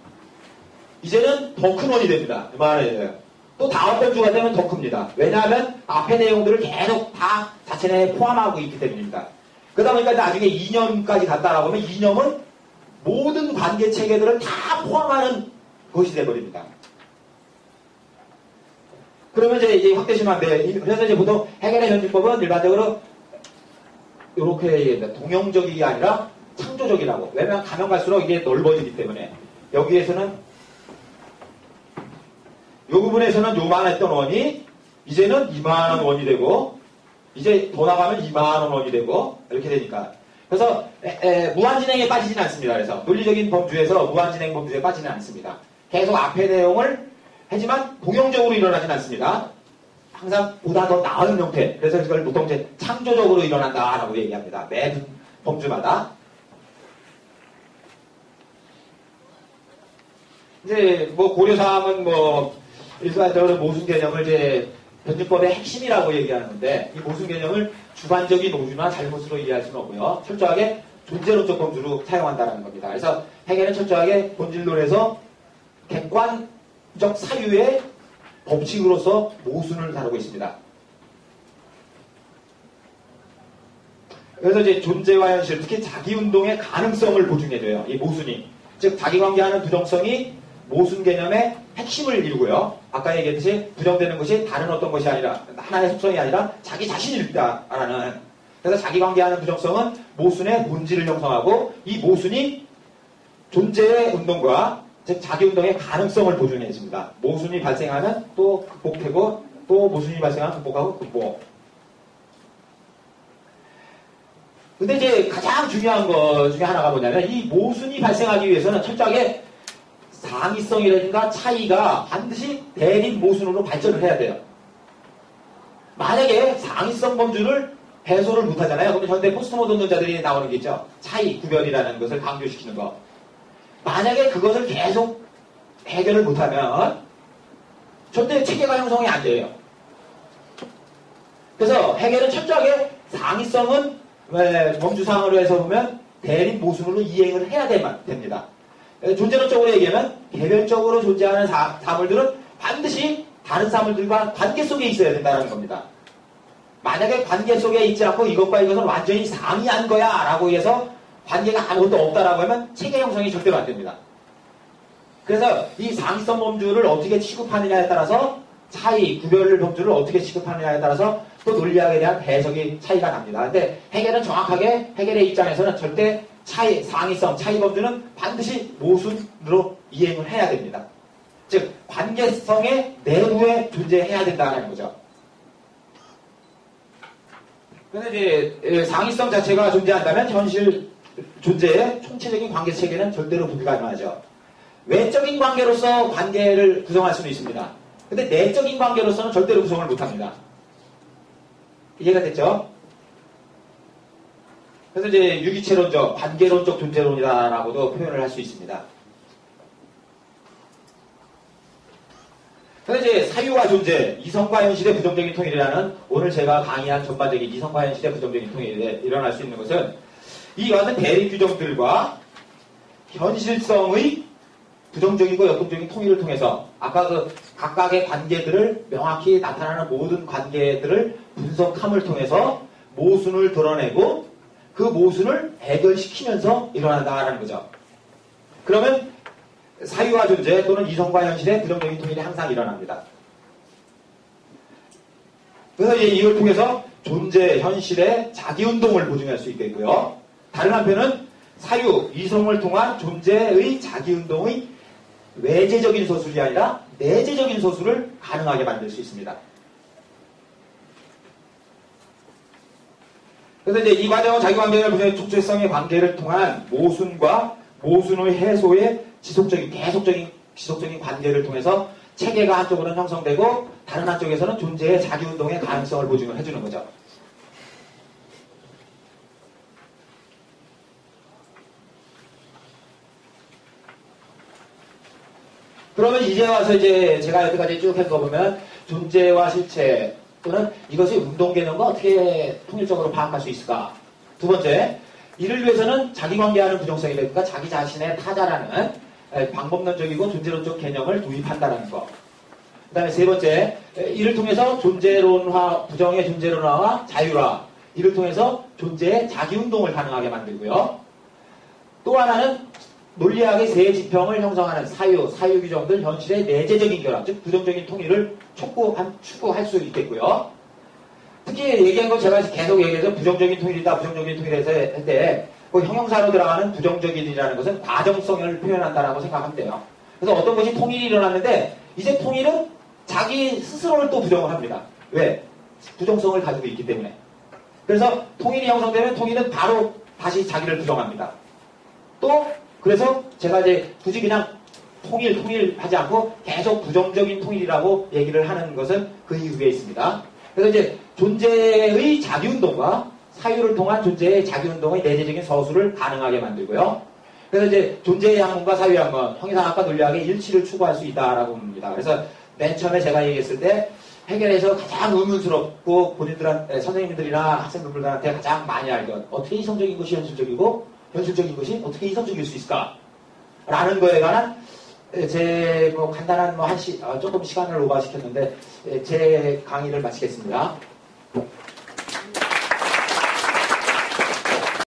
이제는 더 큰 원이 됩니다. 요만해져요. 또 다음 범주가 되면 더 큽니다. 왜냐하면 앞의 내용들을 계속 다 자체 내에 포함하고 있기 때문입니다. 그러다 보니까 나중에 이념까지 간다라고 하면 이념은 모든 관계 체계들을 다 포함하는 것이 되어버립니다. 그러면 이제 확대 심화인데 그래서 이제 보통 해결의 현실법은 일반적으로 이렇게 얘기합니다. 동형적이 아니라 창조적이라고. 왜냐하면 가면 갈수록 이게 넓어지기 때문에 여기에서는 이 부분에서는 요만했던 원이 이제는 이만한 원이 되고 이제 더 나가면 이만한 원이 되고 이렇게 되니까 그래서 무한진행에 빠지지는 않습니다. 그래서 논리적인 범주에서 무한진행 범주에 빠지지는 않습니다. 계속 앞의 내용을 하지만 동형적으로 일어나진 않습니다. 항상 보다 더 나은 형태. 그래서 이걸 보통 이제 창조적으로 일어난다라고 얘기합니다. 매 범주마다. 이제 뭐 고려사항은 뭐 일반적으로 모순 개념을 이제 변증법의 핵심이라고 얘기하는데 이 모순 개념을 주관적인 오류나 잘못으로 이해할 수는 없고요. 철저하게 존재론적 범주로 사용한다는 겁니다. 그래서 해결은 철저하게 본질론에서 객관적 사유의 법칙으로서 모순을 다루고 있습니다. 그래서 이제 존재와 현실, 특히 자기운동의 가능성을 보증해줘요. 이 모순이. 즉, 자기관계하는 부정성이 모순 개념의 핵심을 이루고요. 아까 얘기했듯이 부정되는 것이 다른 어떤 것이 아니라, 하나의 속성이 아니라 자기 자신이다라는. 그래서 자기관계하는 부정성은 모순의 본질을 형성하고 이 모순이 존재의 운동과 즉 자기운동의 가능성을 보증해줍니다. 모순이 발생하면 또 극복되고 또 모순이 발생하면 극복하고 극복. 근데 이제 가장 중요한 것 중에 하나가 뭐냐면 이 모순이 발생하기 위해서는 철저하게 상이성이라든가 차이가 반드시 대립 모순으로 발전을 해야 돼요. 만약에 상이성 범주를 해소를 못하잖아요. 그럼 현대 포스트모던론자들이 나오는 게 있죠. 차이, 구별이라는 것을 강조시키는 거. 만약에 그것을 계속 해결을 못하면 절대 체계가 형성이 안 돼요. 그래서 해결은 철저하게 상이성은 범주상으로 해서 보면 대립 모순으로 이행을 해야 됩니다. 존재론적으로 얘기하면 개별적으로 존재하는 사물들은 반드시 다른 사물들과 관계 속에 있어야 된다는 겁니다. 만약에 관계 속에 있지 않고 이것과 이것은 완전히 상이한 거야 라고 해서 관계가 아무것도 없다라고 하면 체계 형성이 절대로 안 됩니다. 그래서 이 상위성 범주를 어떻게 취급하느냐에 따라서 구별 범주를 어떻게 취급하느냐에 따라서 또 논리학에 대한 해석이 차이가 납니다. 근데 해겔은 정확하게 해겔의 입장에서는 절대 상위성, 차이 범주는 반드시 모순으로 이행을 해야 됩니다. 즉 관계성의 내부에 존재해야 된다는 거죠. 그런데 이제 상위성 자체가 존재한다면 현실 존재의 총체적인 관계 체계는 절대로 불가능하죠. 외적인 관계로서 관계를 구성할 수는 있습니다. 근데 내적인 관계로서는 절대로 구성을 못합니다. 이해가 됐죠? 그래서 이제 유기체론적, 관계론적 존재론이다라고도 표현을 할 수 있습니다. 그래서 이제 사유와 존재, 이성과 현실의 부정적인 통일이라는 오늘 제가 강의한 전반적인 이성과 현실의 부정적인 통일에 일어날 수 있는 것은 이와 같은 대립 규정들과 현실성의 부정적이고 역동적인 통일을 통해서 아까 그 각각의 관계들을 명확히 나타나는 모든 관계들을 분석함을 통해서 모순을 드러내고 그 모순을 해결시키면서 일어난다는 거죠. 그러면 사유와 존재 또는 이성과 현실의 부정적인 통일이 항상 일어납니다. 그래서 이제 이걸 통해서 존재, 현실의 자기운동을 보증할 수 있겠고요. 다른 한편은 사유, 이성을 통한 존재의 자기운동의 외재적인 소술이 아니라 내재적인 소술을 가능하게 만들 수 있습니다. 그래서 이제 이 과정은 자기관계와 부정의 촉재성의 관계를 통한 모순과 모순의 해소의 지속적인 관계를 통해서 체계가 한쪽으로는 형성되고 다른 한쪽에서는 존재의 자기운동의 가능성을 보증을 해주는 거죠. 그러면 이제 와서 이제 제가 여기까지 쭉 해보면 존재와 실체 또는 이것이 운동 개념과 어떻게 통일적으로 파악할 수 있을까? 두 번째, 이를 위해서는 자기관계하는 부정성이라든가 자기 자신의 타자라는 방법론적이고 존재론적 개념을 도입한다는 거. 그 다음에 세 번째, 이를 통해서 존재론화, 부정의 존재론화와 자유화, 이를 통해서 존재의 자기운동을 가능하게 만들고요. 또 하나는 논리학의 세 지평을 형성하는 사유 규정들 현실의 내재적인 결합, 즉 부정적인 통일을 추구할 수 있겠고요. 특히 얘기한 거 제가 계속 얘기해서 부정적인 통일이다, 부정적인 통일에서 할 때 그 형용사로 들어가는 부정적인이라는 것은 과정성을 표현한다라고 생각하면 돼요. 그래서 어떤 것이 통일이 일어났는데 이제 통일은 자기 스스로를 또 부정을 합니다. 왜? 부정성을 가지고 있기 때문에. 그래서 통일이 형성되면 통일은 바로 다시 자기를 부정합니다. 또 그래서 제가 이제 굳이 그냥 통일하지 않고 계속 부정적인 통일이라고 얘기를 하는 것은 그 이유에 있습니다. 그래서 이제 존재의 자기운동과 사유를 통한 존재의 자기운동의 내재적인 서술을 가능하게 만들고요. 그래서 이제 존재의 학문과 사유의 학문, 형이상학과 논리학의 일치를 추구할 수 있다라고 봅니다. 그래서 맨 처음에 제가 얘기했을 때 해결해서 가장 의문스럽고 본인들한테, 선생님들이나 학생분들한테 가장 많이 알던 어떻게 이성적인 것이 현실적이고 현실적인 것이 어떻게 이성적일 수 있을까? 라는 거에 관한 제 간단한 조금 시간을 오버시켰는데 제 강의를 마치겠습니다.